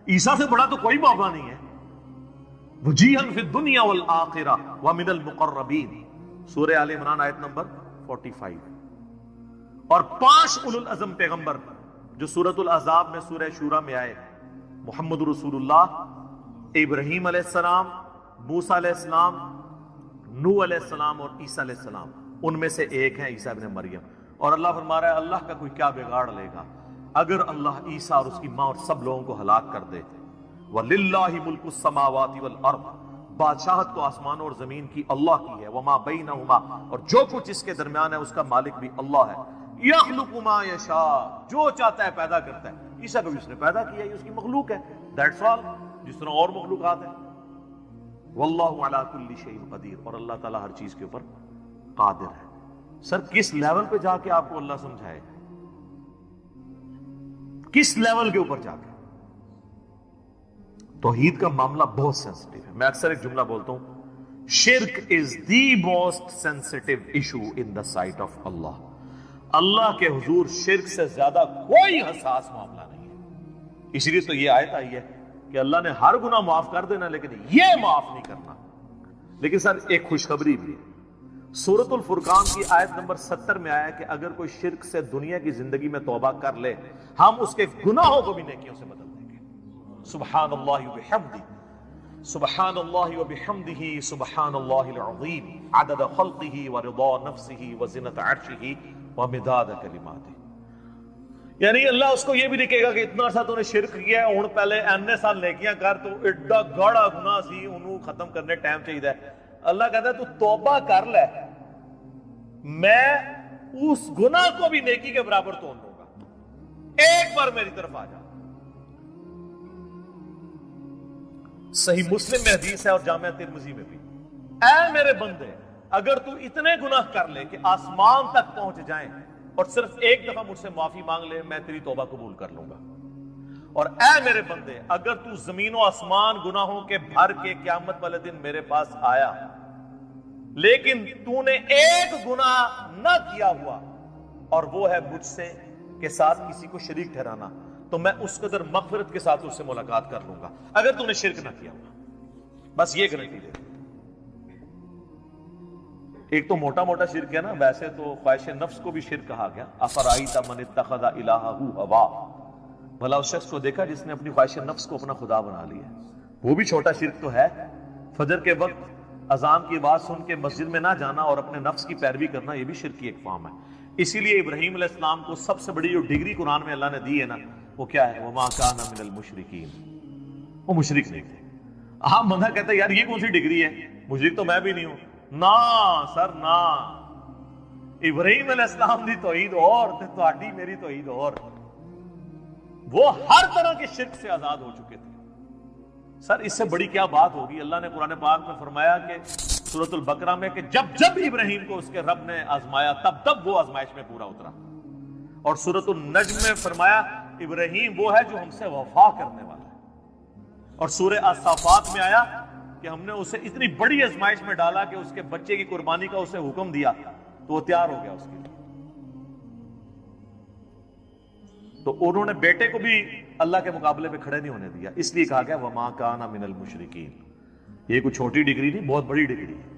عیسیٰ سے بڑا تو کوئی بابا نہیں ہے. وجیہاً فی الدنیا والآخرہ ومن المقربین, سورہ آل عمران آیت نمبر 45. اور 5 اولو العزم پیغمبر جو سورۃ الاحزاب میں سورہ شورى میں آئے, محمد رسول اللہ, ابراہیم علیہ السلام, موسیٰ علیہ السلام, نوح علیہ السلام اور عیسیٰ علیہ السلام, ان میں سے ایک ہے عیسیٰ ابن مریم. اور اللہ فرما رہا ہے اللہ کا کوئی کیا بگاڑ لے گا اگر اللہ عیسیٰ اور اس کی ماں اور سب لوگوں کو ہلاک کر دے. وَلِلَّهِ مُلْكُ السَّمَاوَاتِ وَالْأَرْضِ, بادشاہت تو آسمانوں اور زمین کی اللہ کی ہے. وَمَا بَيْنَهُمَا, اور جو کچھ اس کے درمیان ہے اس کا مالک بھی اللہ ہے. يَخْلُقُ مَا يَشَاءُ, جو چاہتا ہے پیدا کرتا ہے. عیسیٰ کو بھی اس نے پیدا کیا, یہ اس کی مخلوق ہے. That's all, جس طرح اور مخلوقات ہیں. وَاللَّهُ عَلَى كُلِّ شَيْءٍ قَدِيرٌ, اور اللہ تعالیٰ ہر چیز کے اوپر قادر ہے. سر کس لیول پہ جا کے آپ کو اللہ سمجھائے, کس لیول کے اوپر جا کے؟ توحید کا معاملہ بہت سینسٹیو ہے. میں اکثر ایک جملہ بولتا ہوں, شرک is the most sensitive issue in the sight of Allah. Allah کے حضور شرک سے زیادہ کوئی حساس معاملہ نہیں ہے. اس لیے تو یہ آیت آئی ہے کہ اللہ نے ہر گناہ معاف کر دینا لیکن یہ معاف نہیں کرنا. لیکن سر ایک خوشخبری بھی ہے. سورۃ الفرقان کی آیت نمبر 70 میں آیا کہ اگر کوئی شرک سے دنیا کی زندگی میں توبہ کر لے, ہم اس کے گناہوں کو بھی نیکیوں سے بدل دیں گے. سبحان اللہ وبحمدہ, سبحان اللہ وبحمدہ, سبحان اللہ العظیم, عدد خلقہ ورضا نفسہ وزنۃ عرشہ ومداد کلماتہ. یعنی اللہ اس کو یہ بھی نہیں گا کہ اتنا سا تو نے شرک کیا ہے, ہن پہلے اینے سال نیکیاں کر, تو ایڈا گاڑا گناہ سی, انہوں ختم کرنے ٹائم چاہیے. اللہ کہتا ہے تو توبہ کر لے, میں اس گناہ کو بھی نیکی کے برابر تول لوں گا, ایک بار میری طرف آ جا. صحیح مسلم میں حدیث ہے اور جامعہ ترمذی میں بھی, اے میرے بندے اگر تو اتنے گناہ کر لے کہ آسمان تک پہنچ جائیں اور صرف ایک دفعہ مجھ سے معافی مانگ لے, میں تیری توبہ قبول کر لوں گا. اور اے میرے بندے اگر تو زمین و آسمان گناہوں کے بھر کے قیامت والے دن میرے پاس آیا لیکن تو نے ایک گناہ نہ کیا ہوا اور وہ ہے مجھ سے کے ساتھ کسی کو شریک ٹھہرانا تو میں اس قدر مغفرت کے ساتھ اس سے ملاقات کر لوں گا اگر تو نے شرک نہ کیا ہوا. بس یہ گارنٹی دے. ایک تو موٹا موٹا شرک ہے نا, ویسے تو خواہش نفس کو بھی شرک کہا گیا. افرائیت من اتخذ الہہ ہوا, بھلا اس شخص کو دیکھا جس نے اپنی خواہش نفس کو اپنا خدا بنا لیا. وہ بھی چھوٹا شرک تو ہے. فجر کے وقت اذان کی آواز سن کے مسجد میں نہ جانا اور اپنے نفس کی پیروی کرنا یہ بھی شرک کی ایک فارم ہے. اسی لیے ابراہیم علیہ السلام کو سب سے بڑی جو ڈگری قرآن میں اللہ نے دی ہے نا وہ کیا ہے, وما کان من المشرکین, وہ مشرک نہیں تھے. ہاں بندہ کہتا ہے یار یہ کون سی ڈگری ہے, مشرک تو میں بھی نہیں ہوں. نا سر نا, ابراہیم علیہ السلام دی توحید اور تے تہاڈی میری توحید اور. وہ ہر طرح کے شرک سے آزاد ہو چکے تھے. سر اس سے بڑی کیا بات ہوگی. اللہ نے قرآن پاک میں فرمایا کہ سورۃ البقرہ میں کہ جب جب ابراہیم کو اس کے رب نے آزمایا تب تب وہ آزمائش میں پورا اترا. اور سورۃ النجم میں فرمایا ابراہیم وہ ہے جو ہم سے وفا کرنے والا ہے. اور سورہ الصافات میں آیا کہ ہم نے اسے اتنی بڑی آزمائش میں ڈالا کہ اس کے بچے کی قربانی کا اسے حکم دیا تو وہ تیار ہو گیا اس کے لیے. تو انہوں نے بیٹے کو بھی اللہ کے مقابلے پہ کھڑے نہیں ہونے دیا, اس لیے کہا گیا وما کان من المشرکین. یہ کوئی چھوٹی ڈگری نہیں, بہت بڑی ڈگری ہے.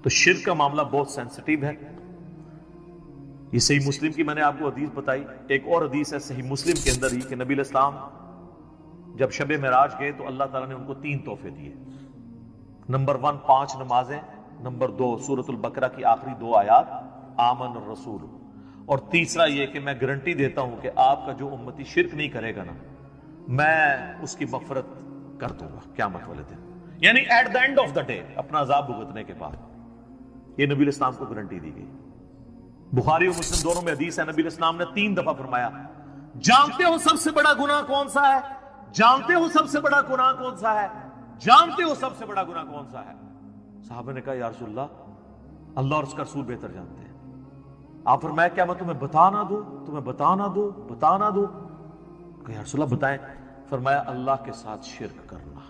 تو شرک کا معاملہ بہت سینسٹیو ہے. یہ صحیح مسلم کی میں نے آپ کو حدیث بتائی. ایک اور حدیث ہے صحیح مسلم کے اندر ہی کہ نبی علیہ السلام جب شب معراج گئے تو اللہ تعالیٰ نے ان کو 3 تحفے دیے. نمبر 1 5 نمازیں, نمبر 2 سورۃ البقرہ کی آخری 2 آیات آمن الرسول, اور تیسرا یہ کہ میں گارنٹی دیتا ہوں کہ آپ کا جو امتی شرک نہیں کرے گا نا میں اس کی مغفرت کر دوں گا قیامت والے دن, یعنی at the end of the day, اپنا عذاب بھگتنے کے بعد. یہ نبی علیہ السلام کو گارنٹی دی گئی. بخاری اور مسلم دونوں میں حدیث ہے, نبی علیہ السلام نے 3 دفعہ فرمایا جانتے ہو سب سے بڑا گناہ کون سا ہے, جانتے ہو سب سے بڑا گناہ کون سا ہے, جانتے ہو سب سے بڑا گناہ کون سا ہے. صحابہ نے کہا یا رسول اللہ, اللہ اور اس کا رسول بہتر جانتے ہیں. آپ فرمایا کیا میں تمہیں بتا نہ دوں, تمہیں بتا نہ دوں, بتا نہ دوں. کہ یا رسول اللہ بتائیں. فرمایا اللہ کے ساتھ شرک کرنا.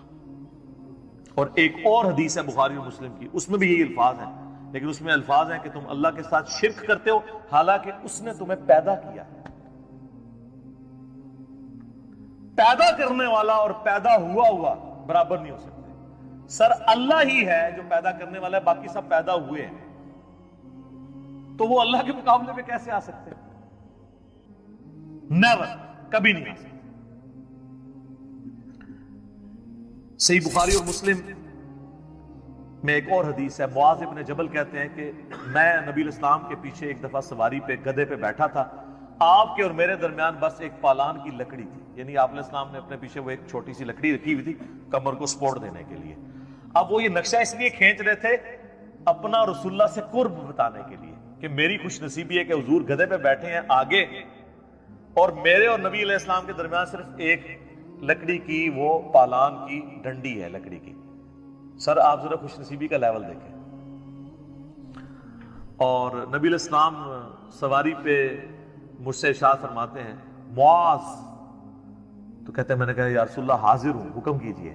اور ایک اور حدیث ہے بخاری اور مسلم کی, اس میں بھی یہی الفاظ ہیں, لیکن اس میں الفاظ ہیں کہ تم اللہ کے ساتھ شرک کرتے ہو حالانکہ اس نے تمہیں پیدا کیا. پیدا کرنے والا اور پیدا ہوا برابر نہیں ہو سکتے. سر اللہ ہی ہے جو پیدا کرنے والا ہے, باقی سب پیدا ہوئے ہیں, تو وہ اللہ کے مقابلے میں کیسے آ سکتے ہیں؟ نیور, کبھی نہیں آ سکتے. صحیح بخاری اور مسلم میں ایک اور حدیث ہے, معاذ ابن جبل کہتے ہیں کہ میں نبی علیہ السلام کے پیچھے ایک دفعہ سواری پہ گدھے پہ بیٹھا تھا, آپ کے اور میرے درمیان بس ایک پالان کی لکڑی تھی, یعنی آپ علیہ السلام نے اپنے پیچھے وہ ایک چھوٹی سی لکڑی رکھی ہوئی تھی کمر کو سپورٹ دینے کے لیے. اب وہ یہ نقشہ اس لیے کھینچ رہے تھے اپنا رسول اللہ سے قرب بتانے کے لیے کہ میری خوش نصیبی ہے کہ حضور گدھے پہ بیٹھے ہیں آگے اور میرے اور نبی علیہ السلام کے درمیان صرف ایک لکڑی کی وہ پالان کی ڈنڈی ہے لکڑی کی. سر آپ ذرا خوش نصیبی کا لیول دیکھیں. اور نبی علیہ السلام سواری پہ مجھ سے ارشاد فرماتے ہیں معاذ, تو کہتے ہیں میں نے کہا یا رسول اللہ حاضر ہوں, حکم کیجئے.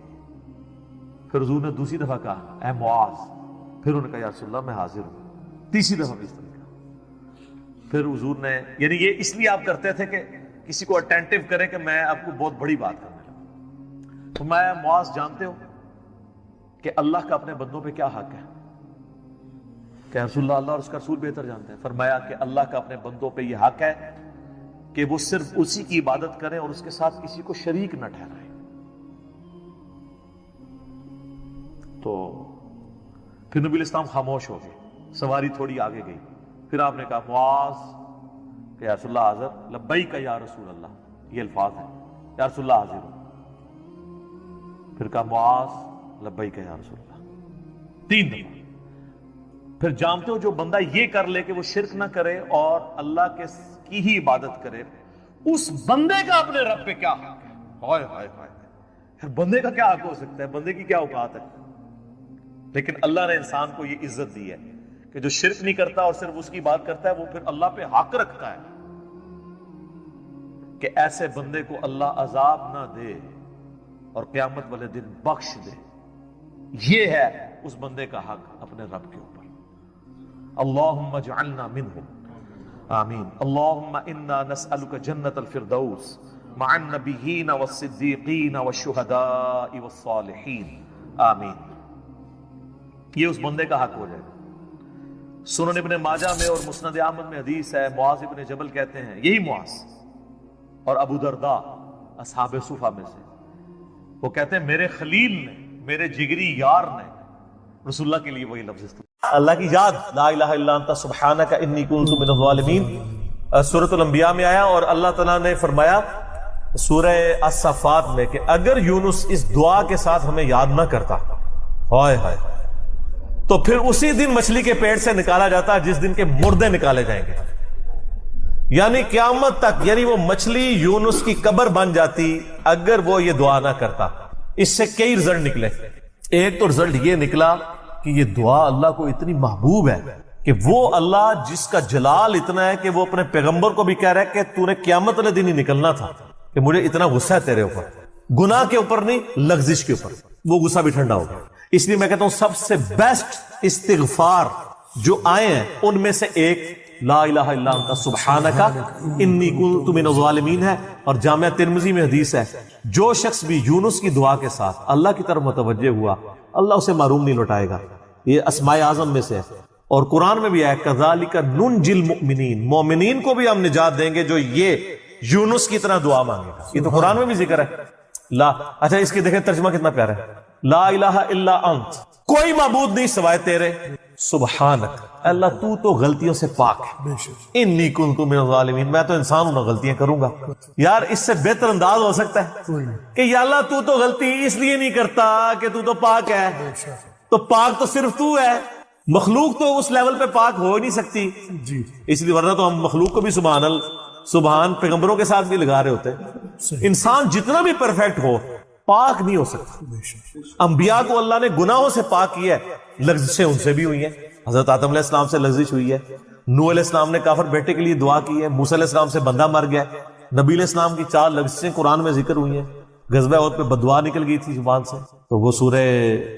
پھر حضور نے دوسری دفعہ کہا اے معاذ, پھر انہوں نے کہا یا رسول اللہ میں حاضر ہوں. تیسری دفعہ بھی اس طرح کہا. پھر حضور نے, یعنی یہ اس لیے آپ کرتے تھے کہ کسی کو اٹینٹیو کریں کہ میں آپ کو بہت بڑی بات کرنے لگا. تو میں معاذ جانتے ہو کہ اللہ کا اپنے بندوں پہ کیا حق ہے؟ کہ رسول اللہ اور اس کا رسول بہتر جانتے ہیں. فرمایا کہ اللہ کا اپنے بندوں پہ یہ حق ہے کہ وہ صرف اسی کی عبادت کریں اور اس کے ساتھ کسی کو شریک نہ ٹھہرائیں. تو پھر نبی علیہ السلام خاموش ہو گئے, سواری تھوڑی آگے گئی. پھر آپ نے کہا معاذ کہ یا رسول اللہ حاضر, لبیک یا رسول اللہ, یہ الفاظ ہیں یا رسول اللہ حاضر ہوں. پھر کہا معاذ لبیک یا رسول اللہ, 3 دفعہ. پھر جانتے ہو جو بندہ یہ کر لے کہ وہ شرک نہ کرے اور اللہ کی ہی عبادت کرے, اس بندے کا اپنے رب پہ کیا حق ہے؟ ہائے ہائے ہائے, بندے کا کیا حق ہو سکتا ہے, بندے کی کیا اوقات ہے؟ لیکن اللہ نے انسان کو یہ عزت دی ہے کہ جو شرک نہیں کرتا اور صرف اس کی بات کرتا ہے وہ پھر اللہ پہ حق رکھتا ہے. کہ ایسے بندے کو اللہ عذاب نہ دے اور قیامت والے دن بخش دے. یہ ہے اس بندے کا حق اپنے رب کے اوپر. اللہم اجعلنا منہم آمین. اللہم انا نسألک جنت الفردوس مع النبیین والصدیقین والشہداء والصالحین آمین. یہ اس بندے کا حق ہو جائے. سنن ابن ماجہ میں اور مسند احمد میں حدیث ہے, معاذ ابن جبل کہتے ہیں, یہی معاذ اور ابو درداء اصحاب صفہ میں سے, وہ کہتے ہیں میرے خلیل نے, میرے جگری یار نے رسول اللہ کے لیے وہی لفظ استعمال. اللہ کی یاد, لا الہ الا انت سبحانک انی کنت من الظالمین, سورۃ الانبیاء میں آیا. اور اللہ تعالیٰ نے فرمایا سورہ الصفات میں کہ اگر یونس اس دعا کے ساتھ ہمیں یاد نہ کرتا, ہائے ہائے, تو پھر اسی دن مچھلی کے پیٹ سے نکالا جاتا جس دن کے مردے نکالے جائیں گے. یعنی قیامت تک, یعنی وہ مچھلی یونس کی قبر بن جاتی اگر وہ یہ دعا نہ کرتا. اس سے کئی رزلٹ نکلے. ایک تو رزلٹ یہ نکلا کہ یہ دعا اللہ کو اتنی محبوب ہے کہ وہ اللہ جس کا جلال اتنا ہے کہ وہ اپنے پیغمبر کو بھی کہہ رہا ہے کہ تو نے قیامت والے دن ہی نکلنا تھا, کہ مجھے اتنا غصہ ہے تیرے اوپر, گناہ کے اوپر نہیں, لغزش کے اوپر, وہ غصہ بھی ٹھنڈا ہوگا. اس لیے میں کہتا ہوں سب سے بیسٹ استغفار جو آئے ہیں ان میں سے ایک لا الہ الا انت سبحانک انی کنت من الظالمین ہے. اور جامعہ ترمذی میں حدیث ہے, جو شخص بھی یونس کی دعا کے ساتھ اللہ کی طرف متوجہ ہوا اللہ اسے محروم نہیں لوٹائے گا. یہ اسماء اعظم میں سے ہے. اور قرآن میں بھی ہے کذالک ننجی المؤمنین, مومنین کو بھی ہم نجات دیں گے جو یہ یونس کی طرح دعا مانگے گا. یہ تو قرآن میں بھی ذکر ہے. لا اچھا اس کی دیکھیں ترجمہ کتنا پیارا ہے, لا الہ الا انت, کوئی معبود نہیں سوائے تیرے, سبحانک, اللہ تو تو غلطیوں سے پاک ہے, انی کنت من الظالمین, میں تو انسان ہوں, غلطیاں کروں گا. یار اس سے بہتر انداز ہو سکتا ہے کہ یا اللہ تو تو غلطی اس لیے نہیں کرتا کہ تو پاک ہے, تو پاک تو صرف تو ہے, مخلوق تو اس لیول پہ پاک ہو ہی نہیں سکتی. اس لیے ورنہ تو ہم مخلوق کو بھی سبحان پیغمبروں کے ساتھ بھی لگا رہے ہوتے. انسان جتنا بھی پرفیکٹ ہو پاک نہیں ہو سکتا. انبیاء کو اللہ نے گناہوں سے پاک کیا ہے, لغزشیں ان سے بھی ہوئی ہیں. حضرت آدم علیہ السلام سے لغزش ہوئی ہے, نوح علیہ السلام نے کافر بیٹے کے لیے دعا کی ہے, موسیٰ علیہ السلام سے بندہ مر گیا, نبی علیہ السلام کی 4 لغزشیں قرآن میں ذکر ہوئی ہیں. غزوہ احد پہ بددعا نکل گئی تھی زبان سے, تو وہ سورہ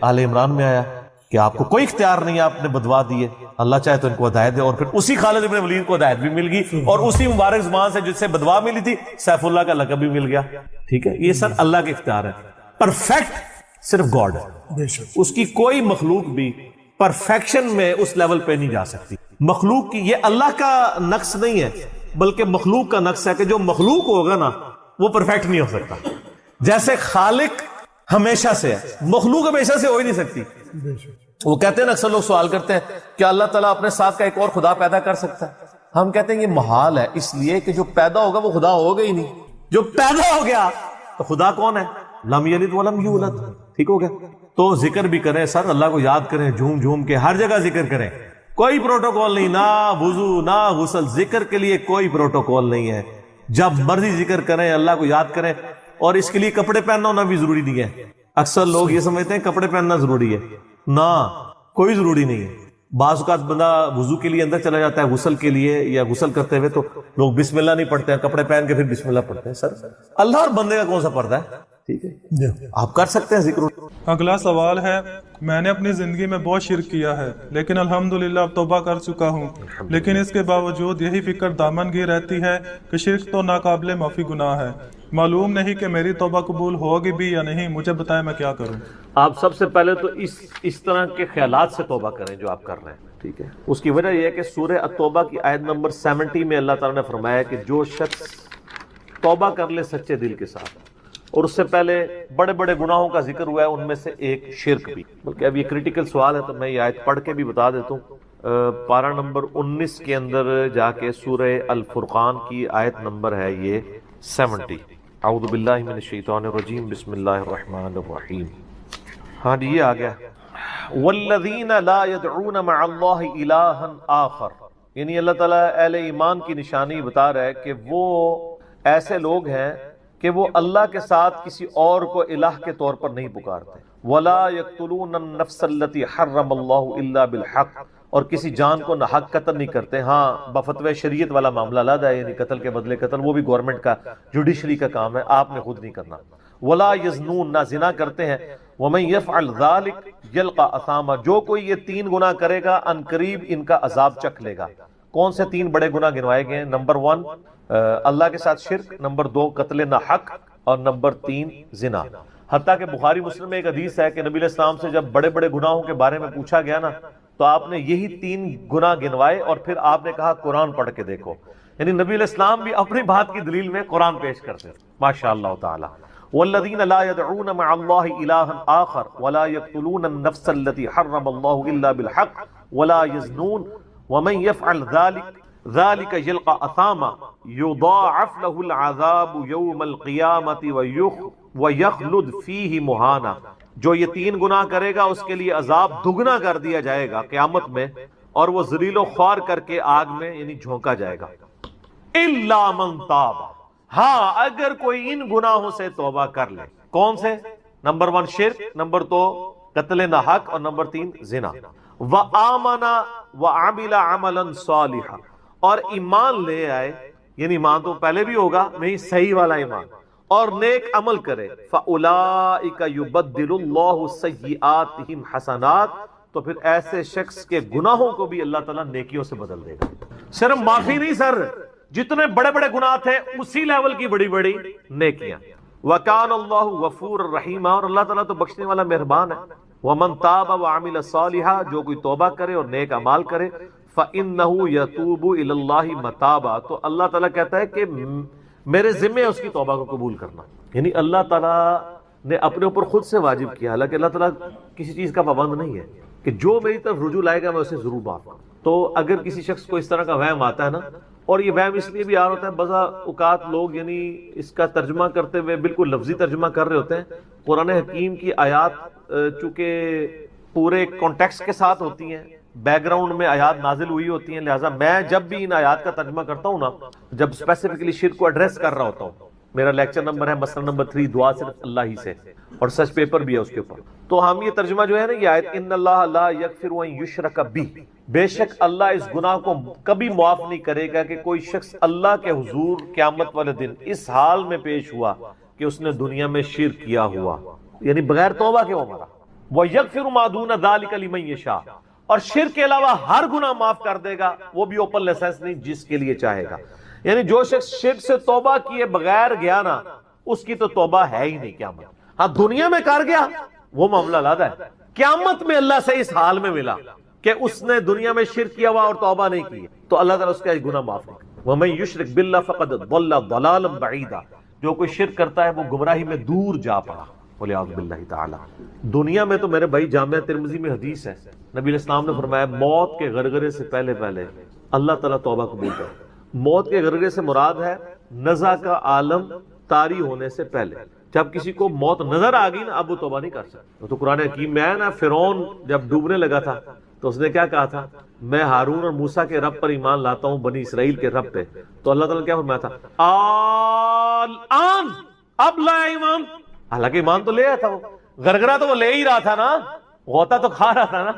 آل عمران میں آیا کہ آپ کو کوئی اختیار نہیں ہے, آپ نے بددعا دی ہے, اللہ چاہے تو ان کو ہدایت دے. اور پھر اسی خالد بن ولید کو ہدایت بھی مل گئی, اور اسی مبارک زبان سے جس سے بددعا ملی تھی سیف اللہ کا لقب بھی مل گیا. ٹھیک ہے, یہ سر اللہ کے اختیار ہے. پرفیکٹ صرف گاڈ ہے, اس کی کوئی مخلوق بھی پرفیکشن میں اس لیول پہ نہیں جا سکتی. مخلوق کی یہ اللہ کا نقص نہیں ہے بلکہ مخلوق کا نقص ہے کہ جو مخلوق ہوگا نا وہ پرفیکٹ نہیں ہو سکتا. جیسے خالق ہمیشہ سے ہے, مخلوق ہمیشہ سے ہو ہی نہیں سکتی. وہ کہتے ہیں نا, اکثر لوگ سوال کرتے ہیں کہ اللہ تعالیٰ اپنے ساتھ کا ایک اور خدا پیدا کر سکتا ہے. ہم کہتے ہیں یہ محال ہے, اس لیے کہ جو پیدا ہوگا وہ خدا ہوگا ہی نہیں. جو پیدا ہو گیا تو خدا کون ہے, لم یلد ولم یولد. ٹھیک ہو گیا. تو ذکر بھی کریں سر, اللہ کو یاد کریں, جھوم جھوم کے ہر جگہ ذکر کریں. کوئی پروٹوکول نہیں, نہ وضو نہ غسل, ذکر کے لیے کوئی پروٹوکول نہیں ہے. جب مرضی ذکر کریں, اللہ کو یاد کریں. اور اس کے لیے کپڑے پہننا ہونا بھی ضروری نہیں ہے. اکثر لوگ یہ سمجھتے ہیں کپڑے پہننا ضروری ہے, نہ کوئی ضروری نہیں ہے. بعض اوقات بندہ وضو کے لیے اندر چلا جاتا ہے غسل کے لیے, یا غسل کرتے ہوئے تو لوگ بسم اللہ نہیں پڑھتے ہیں, کپڑے پہن کے پھر بسم اللہ پڑھتے ہیں. سر اللہ اور بندے کا کون سا پردہ ہے؟ ٹھیک ہے, آپ کر سکتے ہیں ذکر. اگلا سوال ہے, میں نے اپنی زندگی میں بہت شرک کیا ہے لیکن الحمدللہ اب توبہ کر چکا ہوں, لیکن اس کے باوجود یہی فکر دامن گیر رہتی ہے کہ شرک تو ناقابل معافی گناہ ہے. معلوم نہیں کہ میری توبہ قبول ہوگی بھی یا نہیں, مجھے بتائیں میں کیا کروں. آپ سب سے پہلے تو اس طرح کے خیالات سے توبہ کریں جو آپ کر رہے ہیں. ٹھیک ہے, اس کی وجہ یہ ہے کہ سورہ التوبہ کی آیت نمبر 70 میں اللہ تعالیٰ نے فرمایا کہ جو شخص توبہ کر لے سچے دل کے ساتھ, اور اس سے پہلے بڑے بڑے گناہوں کا ذکر ہوا ہے, ان میں سے ایک شرک بھی. بلکہ اب یہ کریٹیکل سوال ہے تو میں یہ آیت پڑھ کے بھی بتا دیتا ہوں. پارہ نمبر 19 کے اندر جا کے سورہ الفرقان کی آیت نمبر ہے یہ 70. اعوذ باللہ من الشیطان الرجیم, بسم اللہ الرحمن الرحیم. ہاں جی, یہ آ گیا, والذین لا يدعون مع اللہ الہا آخر. یعنی اللہ تعالیٰ اہل ایمان کی نشانی بتا رہا ہے کہ وہ ایسے لوگ ہیں کہ وہ اللہ کے ساتھ کسی اور کو الہ کے طور پر نہیں پکارتے. ولا يقتلون النفس التي حرم اللہ الا بالحق, اور کسی جان کو ناحق قتل نہیں کرتے. ہاں بفتوی شریعت والا معاملہ علیحدہ ہے، یعنی قتل کے بدلے قتل، وہ بھی گورنمنٹ کا جوڈیشری کا کام ہے، آپ نے خود نہیں کرنا. ولا یزنون، نہ زنا کرتے ہیں. ومن یفعل ذلک یلقى اثاما، جو کوئی یہ 3 گناہ کرے گا ان قریب ان کا عذاب چکھ لے گا. کون سے 3 بڑے گناہ گنوائے گئے ہیں؟ نمبر 1 اللہ کے ساتھ شرک، نمبر 2 قتل ناحق، اور نمبر 3 زنا. حتیٰ کہ بخاری مسلم میں ایک حدیث ہے کہ نبی علیہ السلام سے جب بڑے بڑے گناہوں کے بارے میں پوچھا گیا نا تو آپ نے یہی 3 گناہ گنوائے اور پھر آپ نے کہا قرآن پڑھ کے دیکھو. یعنی نبی علیہ السلام بھی اپنی بات کی دلیل میں قرآن پیش کرتے ہیں. ماشاءاللہ تعالی. والذین لا يدعون مع اللہ الہا آخر ولا يقتلون النفس التي حرم اللہ الا بالحق ولا يزنون ومن يفعل ذلك يلقى اثاما يضاعف له العذاب يوم القیامة ويخلد فيه مہانا. جو یہ 3 گناہ کرے گا اس کے لیے عذاب دگنا کر دیا جائے گا قیامت میں، اور وہ ذلیل و خوار کر کے آگ میں یعنی جھونکا جائے گا. الا من تاب، ہاں اگر کوئی ان گناہوں سے توبہ کر لے. کون سے؟ نمبر 1 شرک، نمبر 2 قتل ناحق، اور نمبر 3 زنا. وآمن وعمل عملا صالحا، اور ایمان لے آئے، یعنی ایمان تو پہلے بھی ہوگا نہیں، صحیح والا ایمان، اور نیک عمل کرے. فَأُولَئِكَ يُبَدِّلُ اللَّهُ سَيِّئَاتِهِمْ حَسَنَات، تو پھر ایسے شخص کے گناہوں کو بھی اللہ تعالیٰ نیکیوں سے بدل دے گا. صرف معافی نہیں سر، جتنے بڑے بڑے گناہ تھے اسی لیول کی بڑی بڑی نیکیاں. وَكَانَ اللَّهُ غَفُورًا رَحِيمًا، اور اللہ تعالیٰ تو بخشنے والا مہربان ہے. وَمَن تَابَ وَعَمِلَ صَالِحًا، جو کوئی توبہ کرے اور نیک اعمال کرے. فَإِنَّهُ يَتُوبُ إِلَى اللَّهِ مَتَابًا، تو اللہ تعالیٰ کہتا ہے کہ میرے ذمہ ہے اس کی توبہ کو قبول کرنا. یعنی اللہ تعالیٰ نے اپنے اوپر خود سے واجب کیا، حالانکہ اللہ تعالیٰ کسی چیز کا پابند نہیں ہے کہ جو میری طرف رجوع لائے گا میں اسے ضرور معاف کروں. تو اگر کسی شخص کو اس طرح کا وہم آتا ہے نا، اور یہ وہم اس لیے بھی آ رہا ہوتا ہے، بعض اوقات لوگ یعنی اس کا ترجمہ کرتے ہوئے بالکل لفظی ترجمہ کر رہے ہوتے ہیں. قرآن حکیم کی آیات چونکہ پورے کانٹیکسٹ کے ساتھ ہوتی ہیں، بیک گراؤنڈ میں آیات نازل ہوئی ہوتی ہیں، لہٰذا میں جب بھی ان آیات کا ترجمہ کرتا ہوں نا، جب اسپیسیفکلی شرک کو ایڈریس کر رہا ہوتا ہوں، میرا لیکچر نمبر ہے مسئلہ نمبر 3 دعا صرف اللہ ہی سے، اور سچ پیپر بھی ہے اس کے اوپر، تو ہم یہ ترجمہ جو ہے نا یہ آیت ان اللہ لا یغفر ان یشرک بہ، بے شک اللہ اس گناہ کو کبھی معاف نہیں کرے گا کہ کوئی شخص اللہ کے حضور قیامت والے دن اس حال میں پیش ہوا کہ اس نے دنیا میں شرک کیا ہوا، یعنی بغیر توبہ کے وہ مرا. وَيَغْفِرُ مَا دُونَ ذَلِكَ لِمَن یشاء، اور شرک کے علاوہ ہر گناہ معاف کر دے گا، وہ بھی اوپن لائسنس نہیں، جس کے لیے چاہے گا. یعنی جو شخص شرک سے توبہ کیے بغیر گیا نا، اس کی تو توبہ ہے ہی نہیں قیامت. ہاں دنیا میں کر گیا وہ معاملہ علیحدہ ہے، قیامت میں اللہ سے اس حال میں ملا کہ اس نے دنیا میں شرک کیا ہوا اور توبہ نہیں کی، تو اللہ تعالیٰ اس کا گناہ معاف کرے. وَمَن يُشْرِكْ بِاللَّهِ فَقَدْ ضَلَّ ضَلَالًا بَعِيدًا، جو کوئی شرک کرتا ہے وہ گمراہی میں دور جا پڑا. وَلِعَوْذُ بِاللَّهِ تَعَالَى. دنیا میں تو میرے بھائی جامعہ ترمذی میں حدیث ہے، نبی علیہ السلام نے فرمایا موت کے غرغرے سے پہلے اللہ تعالیٰ توبہ قبول کرے. موت کے غرغرے سے مراد ہے نزع کا عالم طاری ہونے سے پہلے. جب کسی کو موت نظر آ گئی نا اب وہ توبہ نہیں کر سکتا. تو قرآن حکیم میں ہے نا، فرعون جب ڈوبنے لگا تھا تو اس نے کیا کہا تھا، میں ہارون اور موسیٰ کے رب پر ایمان لاتا ہوں، بنی اسرائیل کے رب پہ. تو اللہ تعالیٰ نے کیا فرمایا تھا، الآن اب لایا ایمان. حالانکہ ایمان تو لے آیا تھا، وہ غرغرہ تو وہ لے ہی رہا تھا نا، غوطہ تو کھا رہا تھا نا.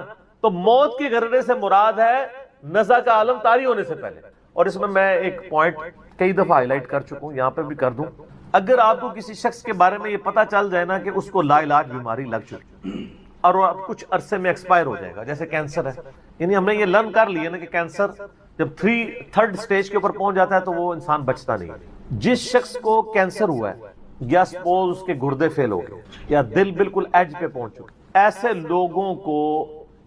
تو موت کے غرغرے سے مراد ہے نزع کا عالم طاری ہونے سے پہلے. اور اس میں ایک پوائنٹ کئی دفعہ ہائی لائٹ کر چکا ہوں، یہاں پہ بھی کر دوں. اگر آپ کو کسی شخص کے بارے میں یہ پتا چل جائے نا کہ اس کو لا علاج بیماری لگ چکی اور وہ کچھ عرصے میں ایکسپائر ہو جائے گا، جیسے کینسر ہے، یعنی ہم نے یہ لرن کر لیا نا کہ کینسر جب 3rd سٹیج کے اوپر پہنچ جاتا ہے تو وہ انسان بچتا نہیں. جس شخص کو کینسر ہوا ہے یا سپوز اس کے گردے فیل ہو گئے یا دل بالکل ایج پہ پہنچ چکے، ایسے لوگوں کو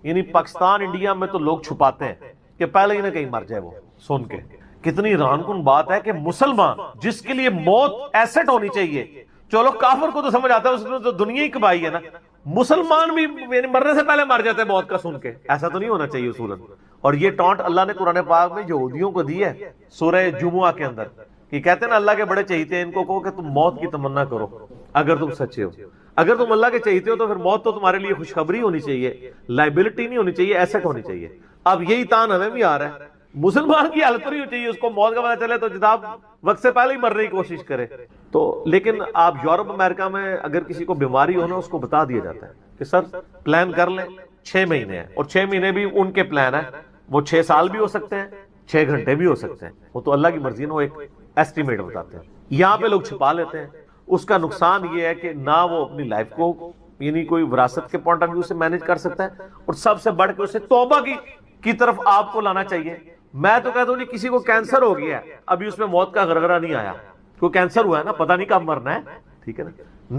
یعنی پاکستان انڈیا میں تو لوگ چھپاتے ہیں کہ پہلے ہی نہ کہیں مر جائے. وہ سن کے کتنی حیران کن بات ہے کہ مسلمان جس کے لیے موت ایسٹ ہونی چاہیے، چلو کافر کو تو سمجھ آتا ہے، اس نے تو دنیا ہی کبائی ہے نا، مسلمان بھی یعنی مرنے سے پہلے مر جاتے ہیں موت کا سن کے. ایسا تو نہیں ہونا چاہیے اصولاً. اور یہ ٹانٹ اللہ نے قرآن پاک میں یہودیوں کو دی ہے سورہ جمعہ کے اندر، کہ کہتے ہیں نا اللہ کے بڑے چہیتے ہیں، ان کو کہو کہ تم موت کی تمنا کرو اگر تم سچے ہو. اگر تم اللہ کے چہیتے ہو تو پھر موت تو تمہارے لیے خوشخبری ہونی چاہیے، لائبلٹی نہیں ہونی چاہیے، ایسٹ ہونی چاہیے. اب یہی تان ہمیں بھی آ رہا ہے، مسلمان کی حالت نہیں چاہیے اس کو موت کا پتہ چلے تو جناب وقت سے پہلے ہی مرنے کی کوشش کرے. تو لیکن آپ یورپ امریکہ میں اگر کسی کو بیماری ہو نا اس کو بتا دیا جاتا ہے کہ سر پلان کر لیں 6 مہینے ہیں، اور 6 مہینے بھی ان کے پلان ہے، وہ 6 سال بھی ہو سکتے ہیں، 6 گھنٹے بھی ہو سکتے ہیں، وہ تو اللہ کی مرضی ہے، وہ ایک ایسٹیمیٹ بتاتے ہیں۔ یہاں پہ لوگ چھپا لیتے ہیں۔ اس کا نقصان یہ ہے کہ نہ وہ اپنی لائف کو یعنی کوئی وراثت کے پوائنٹ آف ویو سے مینج کر سکتا ہے، اور سب سے بڑھ کے اسے توبہ کی طرف آپ کو لانا چاہیے۔ میں تو کہتا ہوں جی کسی کو کینسر ہو گیا ہے، ابھی اس میں موت کا غرغرہ نہیں آیا، کوئی کینسر ہوا ہے نا، پتہ نہیں کب مرنا ہے، ٹھیک ہے نا،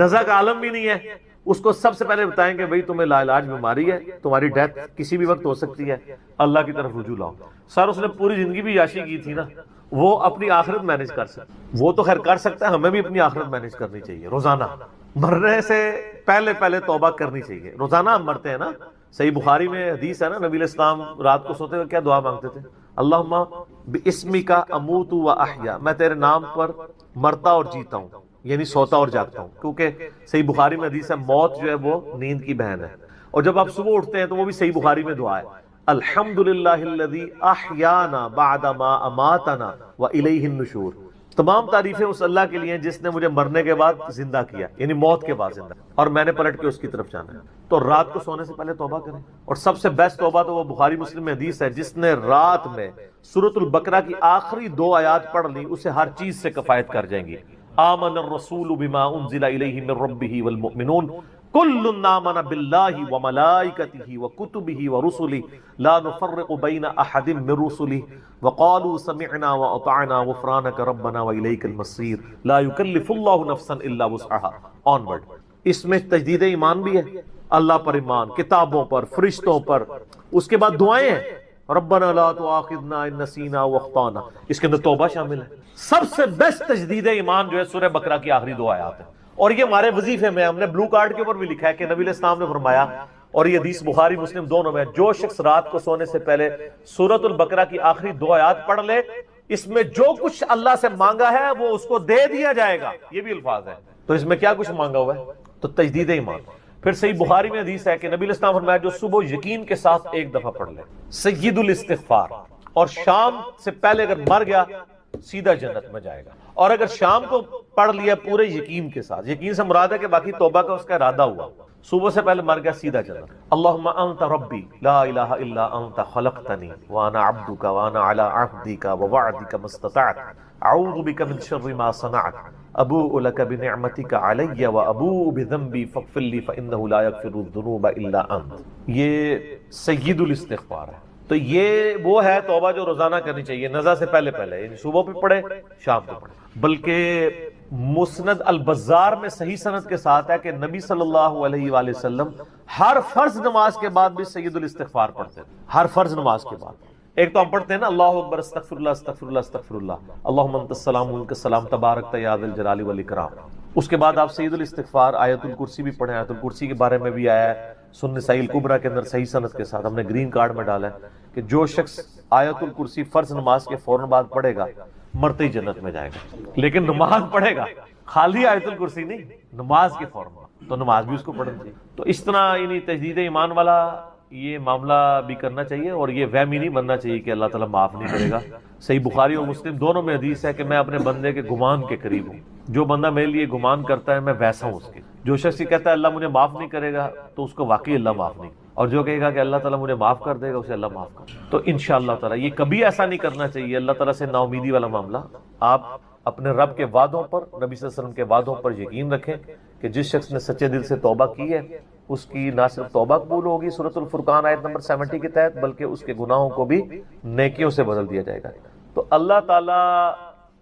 نزع کا عالم بھی نہیں ہے، اس کو سب سے پہلے بتائیں کہ بھائی تمہیں لا علاج بیماری ہے، تمہاری ڈیتھ کسی بھی وقت ہو سکتی ہے، اللہ کی طرف رجوع لاؤ۔ سر اس نے پوری زندگی بھی عیاشی کی تھی نا، وہ اپنی آخرت مینج کر سکتا، وہ تو خیر کر سکتا ہے، ہمیں بھی اپنی آخرت مینج کرنی چاہیے۔ روزانہ مرنے سے پہلے توبہ کرنی چاہیے۔ روزانہ ہم مرتے ہیں نا، صحیح بخاری میں حدیث ہے نا، نبی علیہ السلام رات کو سوتے ہوئے کیا دعا مانگتے تھے؟ اللہم باسمک اموت و احیا، میں تیرے نام پر مرتا اور جیتا ہوں، یعنی سوتا اور جاگتا ہوں، کیونکہ صحیح بخاری میں حدیث ہے موت جو ہے وہ نیند کی بہن ہے۔ اور جب آپ صبح اٹھتے ہیں تو وہ بھی صحیح بخاری میں دعا ہے، الحمدللہ الذی احیانا بعد ما اماتنا والیہ النشور، تمام تعریفیں اس اللہ کے لیے ہیں جس نے مجھے مرنے کے بعد زندہ کیا، یعنی موت کے بعد زندہ، اور میں نے پلٹ کے اس کی طرف جانا ہے۔ تو رات کو سونے سے پہلے توبہ کریں، اور سب سے بیسٹ توبہ تو وہ بخاری مسلم میں حدیث ہے، جس نے رات میں سورۃ البقرہ کی آخری 2 آیات پڑھ لی اسے ہر چیز سے کفایت کر جائیں گی۔ آمن الرسول بما انزل الیہ من ربہ والمؤمنون کل آمن باللہ وملائکتہ وکتبہ ورسلہ لا نفرق بین احد من رسلہ وقالوا سمعنا واطعنا غفرانک ربنا والیک المصیر لا یکلف اللہ نفسا الا وسعها آنورڈ۔ اس میں تجدید ایمان بھی ہے، اللہ پر ایمان، کتابوں پر، فرشتوں پر، اس کے بعد دعائیں ہیں، ربنا لا تؤاخذنا ان نسینا واخطانا، اس کے اندر توبہ شامل ہے۔ سب سے بیسٹ تجدید ایمان جو ہے سورہ بقرہ کی آخری 2 آیات ہیں، اور یہ ہمارے وظیفے میں ہم نے بلو کارڈ کے اوپر بھی لکھا ہے کہ نبی علیہ السلام نے فرمایا، اور یہ حدیث بخاری مسلم دونوں میں، جو شخص رات کو سونے سے پہلے سورۃ البقرہ کی آخری 2 آیات پڑھ لے، اس میں جو کچھ اللہ سے مانگا ہے وہ اس کو دے دیا جائے گا، یہ بھی الفاظ ہے۔ تو اس میں کیا کچھ مانگا ہوا ہے؟ تو تجدید ایمان۔ پھر صحیح بخاری میں حدیث ہے کہ نبی علیہ السلام نے فرمایا جو صبح یقین کے ساتھ 1 دفعہ پڑھ لے سید الاستغفار، اور شام سے پہلے اگر مر گیا سیدھا جنت میں جائے گا، اور اگر شام کو پڑھ لیا پورے یقین کے ساتھ، یقین سے مراد ہے کہ باقی توبہ کا اس کا ارادہ ہوا، صبح سے پہلے مر گیا سیدھا جنت۔ اللہم انت ربی لا الہ الا انت خلقتنی وانا عبدک وانا علی عہدک ووعدک ما استطعت اعوذ بک من شر ما صنعت ابوء لک بنعمتک علی وابوء بذنبی فاغفر لی فانہ لا یغفر الذنوب الا انت۔ یہ سید الاستغفار ہے۔ تو یہ وہ ہے توبہ جو روزانہ کرنی چاہیے، نزع سے پہلے یعنی صبح پہ پڑھے، شام کو پڑھے۔ بلکہ مسند البزار میں صحیح سند کے ساتھ ہے کہ نبی صلی اللہ علیہ وآلہ وسلم ہر فرض نماز کے بعد بھی سید الاستغفار پڑھتے ہیں، ہر فرض نماز کے بعد۔ ایک تو ہم پڑھتے ہیں نا اللہ اکبر استغفر اللہ استغفر اللہ استغفر اللہ اللہم انت السلام منک السلام تبارک یا ذا الجلال والاکرام، اس کے بعد آپ سید الاستغفار آیت الکرسی بھی پڑھیں، آیت الکرسی کے بارے میں بھی آیا ہے سنن نسائی الکبریٰ کے اندر صحیح سند کے ساتھ، ہم نے گرین کارڈ میں ڈالا ہے کہ جو شخص آیت الکرسی فرض نماز کے فوراً بعد پڑھے گا مرتے ہی جنت میں جائے گا، لیکن نماز پڑھے گا، خالی آیت الکرسی نہیں، نماز کے فوراً بعد، تو نماز بھی اس کو پڑھنی چاہیے۔ تو اس طرح یعنی تجدید ایمان والا یہ معاملہ بھی کرنا چاہیے، اور یہ وہم ہی نہیں بننا چاہیے کہ اللہ تعالیٰ معاف نہیں کرے گا۔ صحیح بخاری اور مسلم دونوں میں حدیث ہے کہ میں اپنے بندے کے گمان کے قریب ہوں، جو بندہ میرے لیے گمان کرتا ہے میں ویسا ہوں اس کے۔ جو شخص یہ کہتا ہے اللہ مجھے معاف نہیں کرے گا تو اس کو واقعی اللہ معاف نہیں، اور جو کہے گا کہ اللہ تعالیٰ مجھے معاف کر دے گا اسے اللہ معاف کر۔ تو انشاءاللہ تعالیٰ یہ کبھی ایسا نہیں کرنا چاہیے اللہ تعالیٰ سے نا امیدی والا معاملہ۔ آپ اپنے رب کے وعدوں پر، نبی صلی اللہ علیہ وسلم کے وعدوں پر یقین رکھیں کہ جس شخص نے سچے دل سے توبہ کی ہے اس کی نہ صرف توبہ قبول ہوگی سورۃ الفرقان آیت نمبر 70 کے تحت، بلکہ اس کے گناہوں کو بھی نیکیوں سے بدل دیا جائے گا۔ تو اللہ تعالیٰ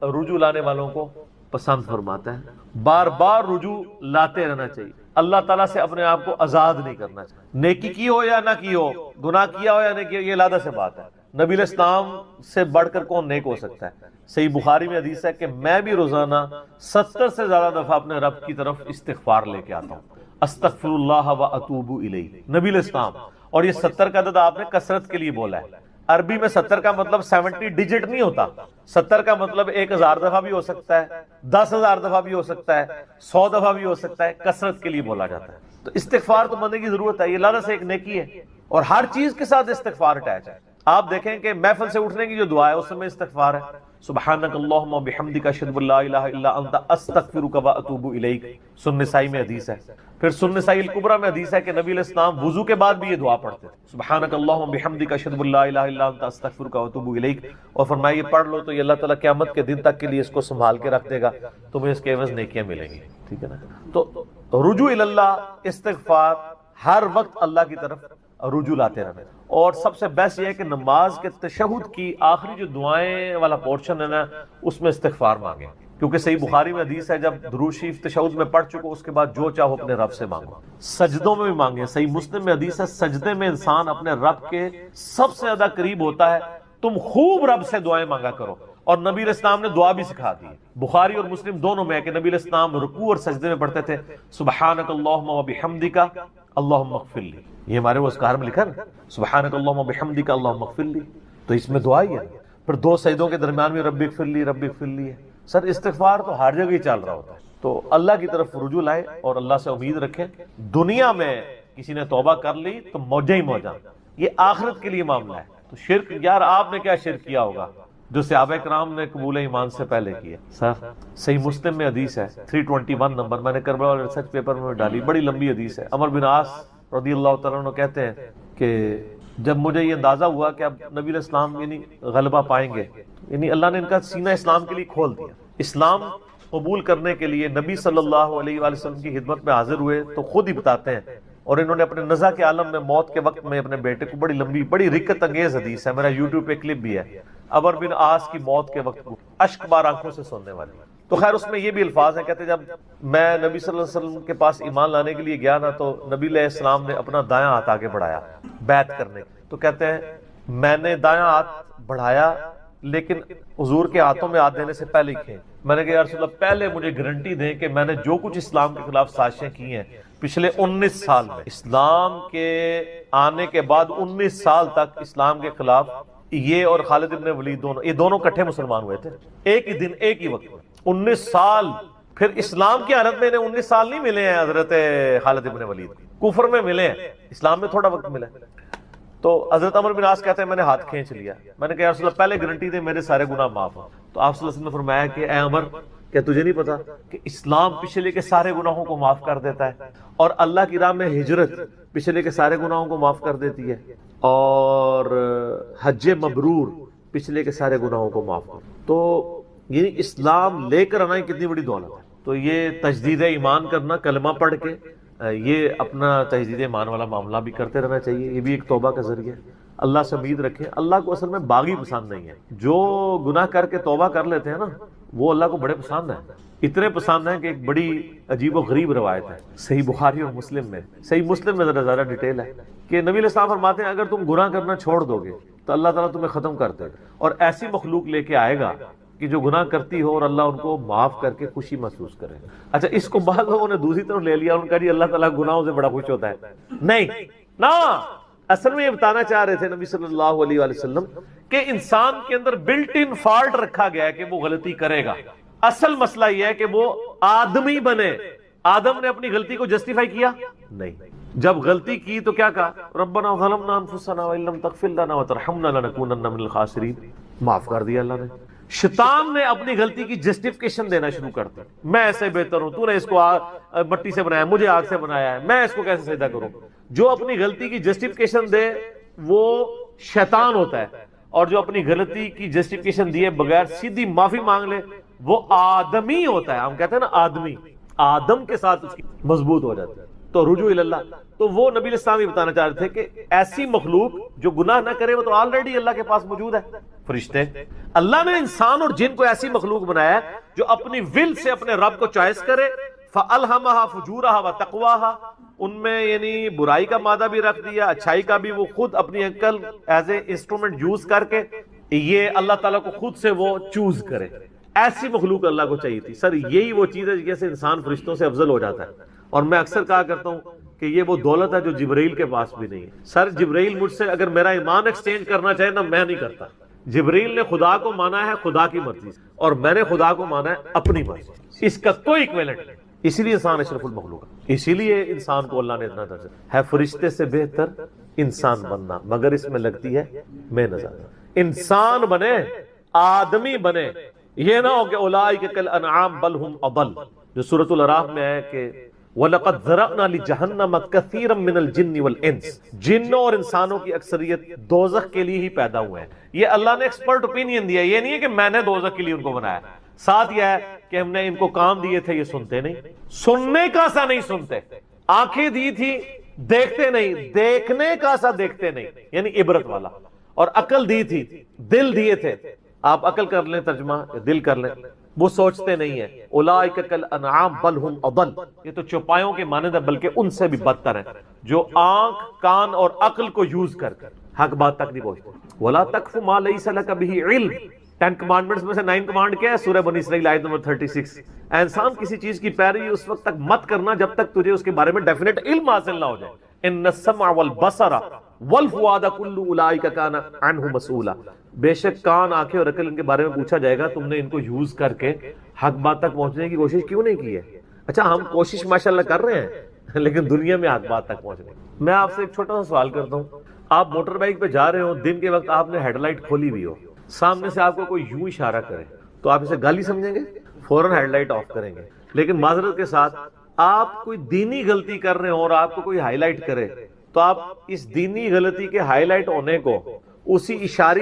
رجوع لانے والوں کو پسند فرماتا ہے، بار بار رجوع لاتے رہنا چاہیے، اللہ تعالیٰ سے اپنے آپ کو آزاد نہیں کرنا چاہیے، نیکی کی ہو یا نہ کی ہو، گناہ کیا ہو یا نہیں کیا، یہ علیحدہ سے بات ہے۔ نبی علیہ السلام سے بڑھ کر کون نیک ہو سکتا ہے؟ صحیح بخاری میں حدیث ہے کہ میں بھی روزانہ 70 سے زیادہ دفعہ اپنے رب کی طرف استغفار لے کے آتا ہوں، استغفر اللہ و اتوب الیہ، نبی علیہ السلام۔ اور یہ 70 کا عدد آپ نے کثرت کے لیے بولا ہے، عربی میں 70 کا مطلب 70 ڈیجٹ نہیں ہوتا، 70 کا مطلب 1000 دفعہ بھی ہو سکتا ہے، 10,000 دفعہ بھی ہو سکتا ہے، 100 دفعہ بھی ہو سکتا ہے، کثرت کے لیے بولا جاتا ہے۔ تو استغفار تو بندے کی ضرورت ہے، یہ اللہ سے ایک نیکی ہے، اور ہر چیز کے ساتھ استغفار اٹیچ ہے۔ آپ دیکھیں کہ محفل سے اٹھنے کی جو دعا ہے اس میں استغفار ہے، سبحانک اللہم و بحمدک اشہد ان لا الہ الا انت استغفرک و اتوب الیک، سنن نسائی میں حدیث ہے۔ پھر سنن نسائی الکبریٰ میں حدیث ہے کہ نبی علیہ السلام وضو کے بعد بھی یہ دعا پڑھتے تھے، سبحانک اللہم و بحمدک اشہد ان لا الہ الا انت استغفرک و اتوب الیک، اور فرمایا یہ پڑھ لو تو یہ اللہ تعالیٰ قیامت کے دن تک کے لیے اس کو سنبھال کے رکھ دے گا، تمہیں اس کے عوض نیکیاں ملیں گی، ٹھیک ہے نا۔ تو رجوع اللہ، استغفار، ہر وقت اللہ کی طرف رجوع لاتے رہنا۔ اور سب سے بیسٹ یہ ہے کہ نماز کے تشہد کی آخری جو دعائیں والا پورشن ہے نا، اس میں استغفار مانگیں، کیونکہ صحیح بخاری میں حدیث ہے جب درود شریف تشہد میں پڑھ چکو اس کے بعد جو چاہو اپنے رب سے مانگو، سجدوں میں بھی مانگیں۔ صحیح مسلم میں حدیث ہے سجدے میں انسان اپنے رب کے سب سے زیادہ قریب ہوتا ہے، تم خوب رب سے دعائیں مانگا کرو۔ اور نبی علیہ السلام نے دعا بھی سکھا دی، بخاری اور مسلم دونوں میں ہے کہ نبی علیہ السلام رکوع اور سجدے میں پڑھتے تھے سبحانک اللہم و بحمدک اللہم اغفر لی، یہ ہمارے وہ اذکار میں لکھا نا، سبحانک اللہم و بحمدک اللہم اغفر لی، تو اس میں دعا ہی ہے۔ پھر دو سجدوں کے درمیان میں رب اغفر لی رب اغفر لی ہے۔ سر استغفار تو ہر جگہ ہی چل رہا ہوتا ہے، تو اللہ کی طرف رجوع لائیں اور اللہ سے امید رکھیں۔ دنیا میں کسی نے توبہ کر لی تو موجہ ہی موجہ، یہ آخرت کے لیے معاملہ ہے۔ تو شرک، یار آپ نے کیا شرک کیا ہوگا جو صحابہ کرام نے قبول ایمان سے پہلے کیا؟ سر صحیح مسلم میں حدیث ہے 321 نمبر، میں نے کربلا والے ریسرچ پیپر میں ڈالی، بڑی لمبی حدیث ہے۔ عمر بن عاص رضی اللہ تعالیٰ عنہ کہتے ہیں کہ جب مجھے یہ اندازہ ہوا کہ اب نبی علیہ السلام یعنی غلبہ پائیں گے، یعنی اللہ نے ان کا سینہ اسلام کے لیے کھول دیا، اسلام قبول کرنے کے لیے نبی صلی اللہ علیہ وآلہ وسلم کی خدمت میں حاضر ہوئے تو خود ہی بتاتے ہیں، اور انہوں نے اپنے نزع کے عالم میں موت کے وقت میں اپنے بیٹے کو، بڑی لمبی بڑی رکت انگیز حدیث ہے، میرا یوٹیوب پہ کلپ بھی ہے، عمر بن عاص کی موت کے وقت کو اشک بار آنکھوں سے سننے والی۔ تو خیر اس میں یہ بھی الفاظ ہیں، کہتے جب میں نبی صلی اللہ علیہ وسلم کے پاس ایمان لانے کے لیے گیا نا تو نبی علیہ السلام نے اپنا دایاں ہاتھ آگے بڑھایا بیعت کرنے، تو کہتے ہیں میں نے دایاں ہاتھ بڑھایا لیکن حضور کے ہاتھوں میں ہاتھ دینے سے پہلے ہی کھے، میں نے کہا یا رسول اللہ پہلے مجھے گارنٹی دیں کہ میں نے جو کچھ اسلام کے خلاف سازشیں کی ہیں پچھلے 19 سال میں، اسلام کے آنے کے بعد 19 سال تک اسلام کے خلاف یہ اور خالد ابن ولید دونوں، یہ دونوں کٹھے مسلمان ہوئے تھے ایک ہی دن ایک ہی وقت میں، 19 سال۔ پھر اسلام کی حالت میں انہیں 19 سال نہیں ملے ہیں حضرت خالد ابن ولید، کفر میں ملے ہیں، اسلام میں تھوڑا وقت ملا ہے۔ تو حضرت عمر بن عاص کہتے ہیں میں نے ہاتھ کھینچ لیا، میں نے کہا یا رسول اللہ پہلے گارنٹی دے میرے سارے گناہ معاف ہوں۔ تو آپ صلی اللہ علیہ وسلم نے فرمایا کہ اے عمر، کیا تجھے نہیں پتا کہ اسلام پچھلے کے سارے گناہوں کو معاف کر دیتا ہے، اور اللہ کی راہ میں ہجرت پچھلے کے سارے گناہوں کو معاف کر دیتی ہے، اور حج مبرور پچھلے کے سارے گناہوں کو معاف کر۔ تو یہ اسلام لے کر آنا کتنی بڑی دولت ہے۔ تو یہ تجدید ایمان کرنا، کلمہ پڑھ کے یہ اپنا تجدید ایمان والا معاملہ بھی کرتے رہنا چاہیے، یہ بھی ایک توبہ کا ذریعہ ہے۔ اللہ سے امید رکھیں، اللہ کو اصل میں باغی پسند نہیں ہے، جو گناہ کر کے توبہ کر لیتے ہیں نا وہ اللہ کو بڑے پسند ہیں، اتنے پسند ہیں کہ ایک بڑی عجیب و غریب روایت ہے صحیح بخاری اور مسلم میں، صحیح مسلم میں ذرا زیادہ ڈیٹیل ہے کہ نبی علیہ السلام فرماتے ہیں اگر تم گناہ کرنا چھوڑ دو گے تو اللہ تعالیٰ تمہیں ختم کر دے گا، اور ایسی مخلوق لے کے آئے گا کہ جو گناہ کرتی ہو اور اللہ ان کو معاف کر کے خوشی محسوس کرے۔ اچھا اس کو بعض لوگوں نے دوسری طرف لے لیا، ان کا جی اللہ تعالیٰ گناہوں سے بڑا خوش ہوتا ہے، نہیں نا، اصل میں یہ بتانا چاہ رہے تھے نبی صلی اللہ علیہ وآلہ وسلم کہ انسان کے اندر بلٹ ان فالٹ رکھا گیا ہے کہ وہ غلطی کرے گا، اصل مسئلہ یہ ہے کہ وہ آدمی بنے۔ آدم نے اپنی غلطی کو جسٹیفائی کیا نہیں، جب غلطی کی تو کیا کہا ربنا ظلمنا انفسنا وان لم تغفر لنا وترحمنا لنکونن من الخاسرین، معاف کر دیا اللہ نے۔ شیطان نے اپنی غلطی کی جسٹیفیکیشن دینا شروع کر دی، میں ایسے بہتر ہوں، تو نے اس کو مٹی سے بنایا، مجھے آگ سے بنایا ہے، میں اس کو کیسے سجدہ کروں۔ جو اپنی غلطی کی جسٹیفیکیشن دے وہ شیطان ہوتا ہے، اور جو اپنی غلطی کی جسٹیفیکیشن دیے بغیر سیدھی معافی مانگ لے وہ آدمی ہوتا ہے۔ ہم کہتے ہیں نا آدمی، آدم کے ساتھ اس کی مضبوط ہو جاتی ہے۔ تو رجوع اللہ، تو وہ نبی علیہ السلام یہ بتانا چاہ رہے تھے کہ ایسی مخلوق جو گناہ نہ کرے وہ تو آلریڈی اللہ کے پاس موجود ہے، فرشتے۔ اللہ نے انسان اور جن کو ایسی مخلوق بنایا ہے جو اپنی ول سے اپنے رب کو چوائس کرے، فَأَلْهَمَهَا فُجُورَهَا وَتَقْوَاهَا، ان میں یعنی برائی کا مادہ بھی رکھ دیا، اچھائی کا بھی، وہ خود اپنی عقل ایز اے انسٹرومنٹ یوز کر کے یہ اللہ تعالیٰ کو خود سے وہ چوز کرے۔ ایسی مخلوق اللہ کو چاہیے تھی۔ سر یہی وہ چیز ہے جیسے انسان فرشتوں سے افضل ہو جاتا ہے، اور میں اکثر کہا کرتا ہوں کہ یہ وہ دولت ہے جو جبرائیل کے پاس بھی نہیں ہے۔ سر جبرائیل مجھ سے اگر میرا ایمان ایکسچینج کرنا چاہے نا میں نہیں کرتا۔ جبرائیل نے خدا کو مانا ہے خدا کی مرضی سے، اور میں نے خدا کو مانا ہے اپنی مرضی سے، اس کا کوئی ایکویلنٹ نہیں۔ اسی لیے انسان اشرف المخلوق ہے، اسی لیے انسان کو اللہ نے اتنا درجہ ہے فرشتے سے بہتر انسان بننا، مگر اس میں لگتی ہے محنت۔ انسان بنے آدمی بنے، یہ نہ ہو کہ اولئک کالانعام بل ہم اضل، جو سورۃ الاعراف میں ہے کہ وَلَقَدْ ذَرَأْنَا لِجَهَنَّمَ كَثِيرًا مِنَ الْجِنِّ وَالْإِنسِ، جنوں اور انسانوں کی اکثریت دوزخ کے لیے ہی پیدا ہوئے ہیں۔ یہ اللہ نے ایکسپرٹ اوپینین دیا، یہ نہیں ہے کہ میں نے دوزخ کے لیے ان کو بنایا۔ ساتھ یہ ہے کہ ہم نے ان کو کام دیے تھے، یہ سنتے نہیں، سننے کا سا نہیں سنتے، آنکھیں دی تھی دیکھتے نہیں، دیکھنے کا سا دیکھتے نہیں، یعنی عبرت والا، اور عقل دی تھی، دل دیے تھے، آپ عقل کر لیں ترجمہ، دل کر لیں، وہ سوچتے نہیں ہیں۔ اولئک کالانعام بل ہم اضل، یہ تو چوپایوں کے مانند ہے بلکہ ان سے بھی بدتر ہیں، جو آنکھ کان اور عقل کو یوز کر حق بات تک نہیں پہنچتے۔ ولا تقف ما لیس لک بہ علم، 10 کمانڈمنٹس میں سے 9 کمانڈ کیا ہے؟ سورہ بنی اسرائیل آیت نمبر 36، اے انسان کسی چیز کی پیروی اس وقت تک مت کرنا جب تک تجھے اس کے بارے میں ڈیفینیٹ علم حاصل نہ ہو جائے۔ ان السمع والبصر والفؤاد کل اولئک کان عنہ مسئولا، بے شک کان، آنکھیں اور عقل ان کے بارے میں پوچھا جائے گا، تم نے ان کو یوز کر کے حق بات تک پہنچنے کی کوشش کیوں نہیں کی ہے؟ اچھا ہم کوشش ماشاءاللہ کر رہے ہیں لیکن دنیا میں حق بات تک پہنچنے۔ میں آپ سے ایک چھوٹا سا سوال کرتا ہوں، آپ موٹر بائک پہ جا رہے ہو، دن کے وقت آپ نے ہیڈ لائٹ کھولی ہوئی ہو، سامنے سے آپ کو کوئی یوں اشارہ کرے تو آپ اسے گالی سمجھیں گے؟ فوراً ہیڈ لائٹ آف کریں گے۔ لیکن معذرت کے ساتھ آپ کوئی دینی غلطی کر رہے ہو اور آپ کو کوئی ہائی لائٹ کرے تو آپ اس دینی غلطی کے ہائی لائٹ ہونے کو اسی اشاری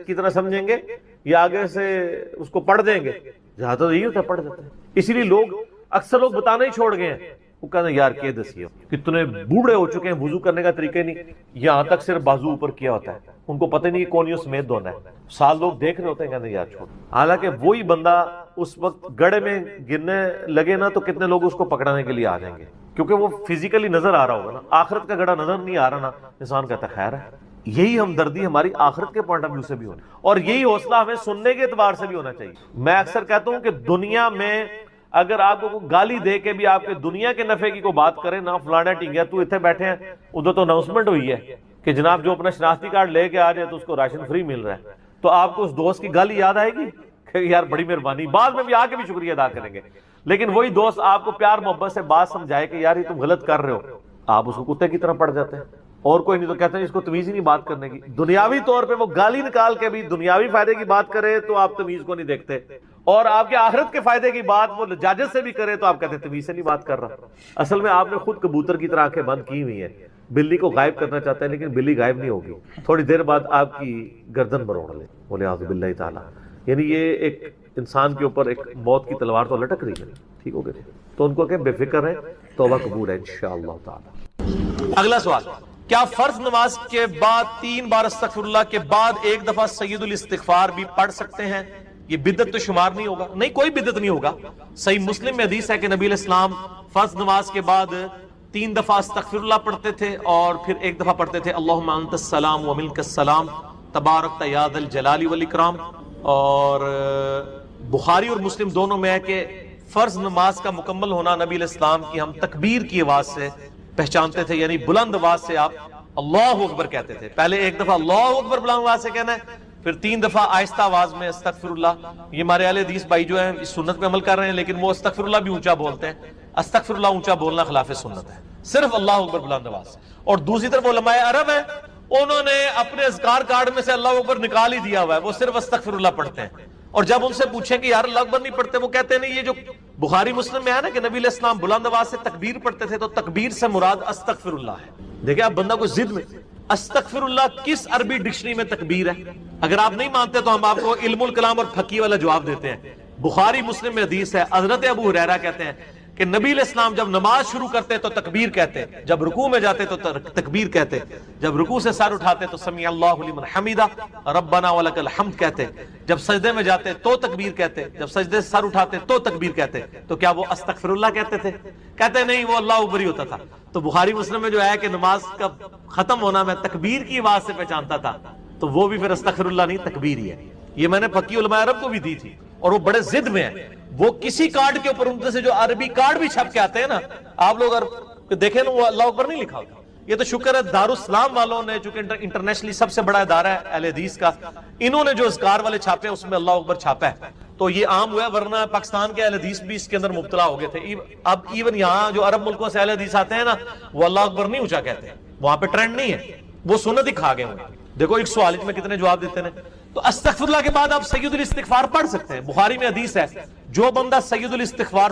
کی طرح سمجھیں گے یا آگے سے اس کو پڑھ دیں گے؟ جہاں تو یہی ہوتا ہے، پڑھ دیتے ہیں۔ اسی لیے اکثر لوگ بتانا ہی چھوڑ گئے ہیں، وہ کہتے ہیں یار کہ دسیو کتنے بوڑھے ہو چکے ہیں، وضو کرنے کا طریقہ نہیں، یہاں تک صرف بازو اوپر کیا ہوتا ہے، ان کو پتہ نہیں کہ کون سمیت دھونا ہے، سال لوگ دیکھ رہے ہوتے ہیں، کہتے ہیں یار چھوڑ۔ حالانکہ وہی بندہ اس وقت گڑھے میں گرنے لگے نا تو کتنے لوگ اس کو پکڑانے کے لیے آ جائیں گے، کیونکہ وہ فزیکلی نظر آ رہا ہوگا نا، آخرت کا گڑھا نظر نہیں آ رہا نا، انسان کہتا ہے خیر ہے۔ یہی ہمدردی ہماری آخرت کے پوائنٹ آف ویو سے بھی ہونی، اور یہی حوصلہ ہمیں سننے کے اعتبار سے بھی ہونا چاہیے۔ میں اکثر کہتا ہوں کہ دنیا میں اگر آپ کو گالی دے کے بھی آپ کے دنیا کے نفع کی کوئی بات کرے نا، فلانا ٹینگیا تو اتنے بیٹھے ہیں، ادھر تو اناؤنسمنٹ ہوئی ہے کہ جناب جو اپنا شناختی کارڈ لے کے آ جائے تو اس کو راشن فری مل رہا ہے، تو آپ کو اس دوست کی گالی یاد آئے گی کہ یار بڑی مہربانی، بعد میں بھی آ کے بھی شکریہ ادا کریں گے۔ لیکن وہی دوست آپ کو پیار محبت سے بات سمجھائے کہ یار یہ تم غلط کر رہے ہو، آپ اس کو کتے کی طرح پڑ جاتے ہیں، اور کوئی نہیں تو کہتے ہیں اس کو تمیز ہی نہیں بات کرنے کی۔ دنیاوی طور پہ وہ گالی نکال کے بھی دنیاوی فائدے کی بات کرے تو آپ تمیز کو نہیں دیکھتے، اور آپ کے آخرت کے فائدے کی بات وہ لجاجت سے بھی کرے تو آپ کہتے ہیں تمیز سے نہیں بات کر رہا۔ اصل میں آپ نے خود کبوتر کی طرح آنکھیں بند کی ہوئی ہیں، بلی کو غائب کرنا چاہتے ہیں لیکن بلی غائب نہیں ہوگی، تھوڑی دیر بعد آپ کی گردن مروڑ لے، بولے اعوذ باللہ تعالیٰ۔ یعنی یہ ایک انسان کے اوپر ایک موت کی تلوار تو لٹک رہی ہے، ٹھیک ہو گئے تو ان کو کہ بے فکر ہے، توبہ قبول ہے انشاءاللہ تعالی۔ اگلا سوال، کیا فرض نماز کے بعد 3 بار استغفر اللہ کے بعد ایک دفعہ سید الاستغفار بھی پڑھ سکتے ہیں؟ یہ بدعت تو شمار نہیں ہوگا؟ نہیں، کوئی بدعت نہیں ہوگا۔ صحیح مسلم میں حدیث ہے کہ نبی علیہ السلام فرض نماز کے بعد 3 دفعہ استغفر اللہ پڑھتے تھے اور پھر ایک دفعہ پڑھتے تھے اللہم انت السلام و منک السلام تبارکت یا ذا الجلال والاکرام۔ اور بخاری اور مسلم دونوں میں ہے کہ فرض نماز کا مکمل ہونا نبی علیہ السلام کی ہم تکبیر کی آواز سے پہچانتے تھے، یعنی بلند آواز سے آپ اللہ اکبر کہتے تھے۔ پہلے ایک دفعہ اللہ اکبر بلند آواز سے کہنا ہے، پھر 3 دفعہ آہستہ آواز میں استغفر اللہ۔ یہ ہمارے اہل حدیث بھائی جو ہیں اس سنت پہ عمل کر رہے ہیں، لیکن وہ استغفر اللہ بھی اونچا بولتے ہیں۔ استغفر اللہ اونچا بولنا خلاف سنت ہے، صرف اللہ اکبر بلند آواز۔ اور دوسری طرف علماء عرب ہیں، انہوں نے اپنے اذکار کارڈ میں سے اللہ اکبر نکال ہی دیا ہوا ہے، وہ صرف استغفر اللہ پڑھتے ہیں۔ اور جب ان سے پوچھیں کہ یار اللہ اکبر نہیں پڑھتے، وہ کہتے ہیں نہیں، یہ جو بخاری مسلم میں ہے نا کہ نبی علیہ السلام بلند آواز سے تکبیر پڑھتے تھے، تو تکبیر سے مراد استغفر اللہ ہے۔ دیکھیں آپ بندہ کو ضد میں، استغفر اللہ کس عربی ڈکشنری میں تکبیر ہے؟ اگر آپ نہیں مانتے تو ہم آپ کو علم الکلام اور فقہ والا جواب دیتے ہیں۔ بخاری مسلم میں حدیث ہے، حضرت ابو ہریرہ کہتے ہیں کہ نبی علیہ السلام جب نماز شروع کرتے تو تکبیر کہتے، جب رکوع میں جاتے تو تکبیر کہتے، جب رکوع سے سر اٹھاتے تو سمیع اللہ لمن حمیدہ ربنا ولک الحمد کہتے، جب سجدے میں جاتے تو تکبیر کہتے، جب سجدے سے سر اٹھاتے تو تکبیر کہتے۔ تو کیا وہ استغفر اللہ کہتے تھے؟ کہتے نہیں، وہ اللہ اکبر ہی ہوتا تھا۔ تو بخاری مسلم میں جو ہے کہ نماز کا ختم ہونا میں تکبیر کی آواز سے پہچانتا تھا، تو وہ بھی پھر استغفر اللہ نہیں، تکبیر ہی ہے۔ یہ میں نے فقی علماء عرب کو بھی دی تھی، اور وہ بڑے ضد میں ہیں۔ وہ کسی کارڈ کے اوپر ان سے جو عربی کارڈ بھی چھپ کے آتے ہیں نا، آپ لوگ اگر دیکھیں نا، وہ اللہ اکبر نہیں لکھا ہوتا۔ یہ تو شکر ہے دارالاسلام والوں نے، چونکہ انٹرنیشنلی سب سے بڑا ادارہ ہے اہل حدیث کا، انہوں نے جو اذکار والے چھاپے ہیں اس میں اللہ اکبر چھاپا ہے، تو یہ عام ہوا ہے، ورنہ پاکستان کے اہل حدیث بھی اس کے اندر مبتلا ہو گئے تھے۔ اب ایون یہاں جو عرب ملکوں سے اہل حدیث آتے ہیں نا، وہ اللہ اکبر نہیں اونچا کہتے ہیں، وہاں پہ ٹرینڈ نہیں ہے، وہ سنت ہی کھا گئے ہوئے۔ دیکھو ایک سوال میں کتنے جواب دیتے ہیں، تو استغفر اللہ کے بعد آپ سید الاستغفار پڑھ سکتے ہیں. بخاری میں حدیث ہے جو بندہ سید الاستغفار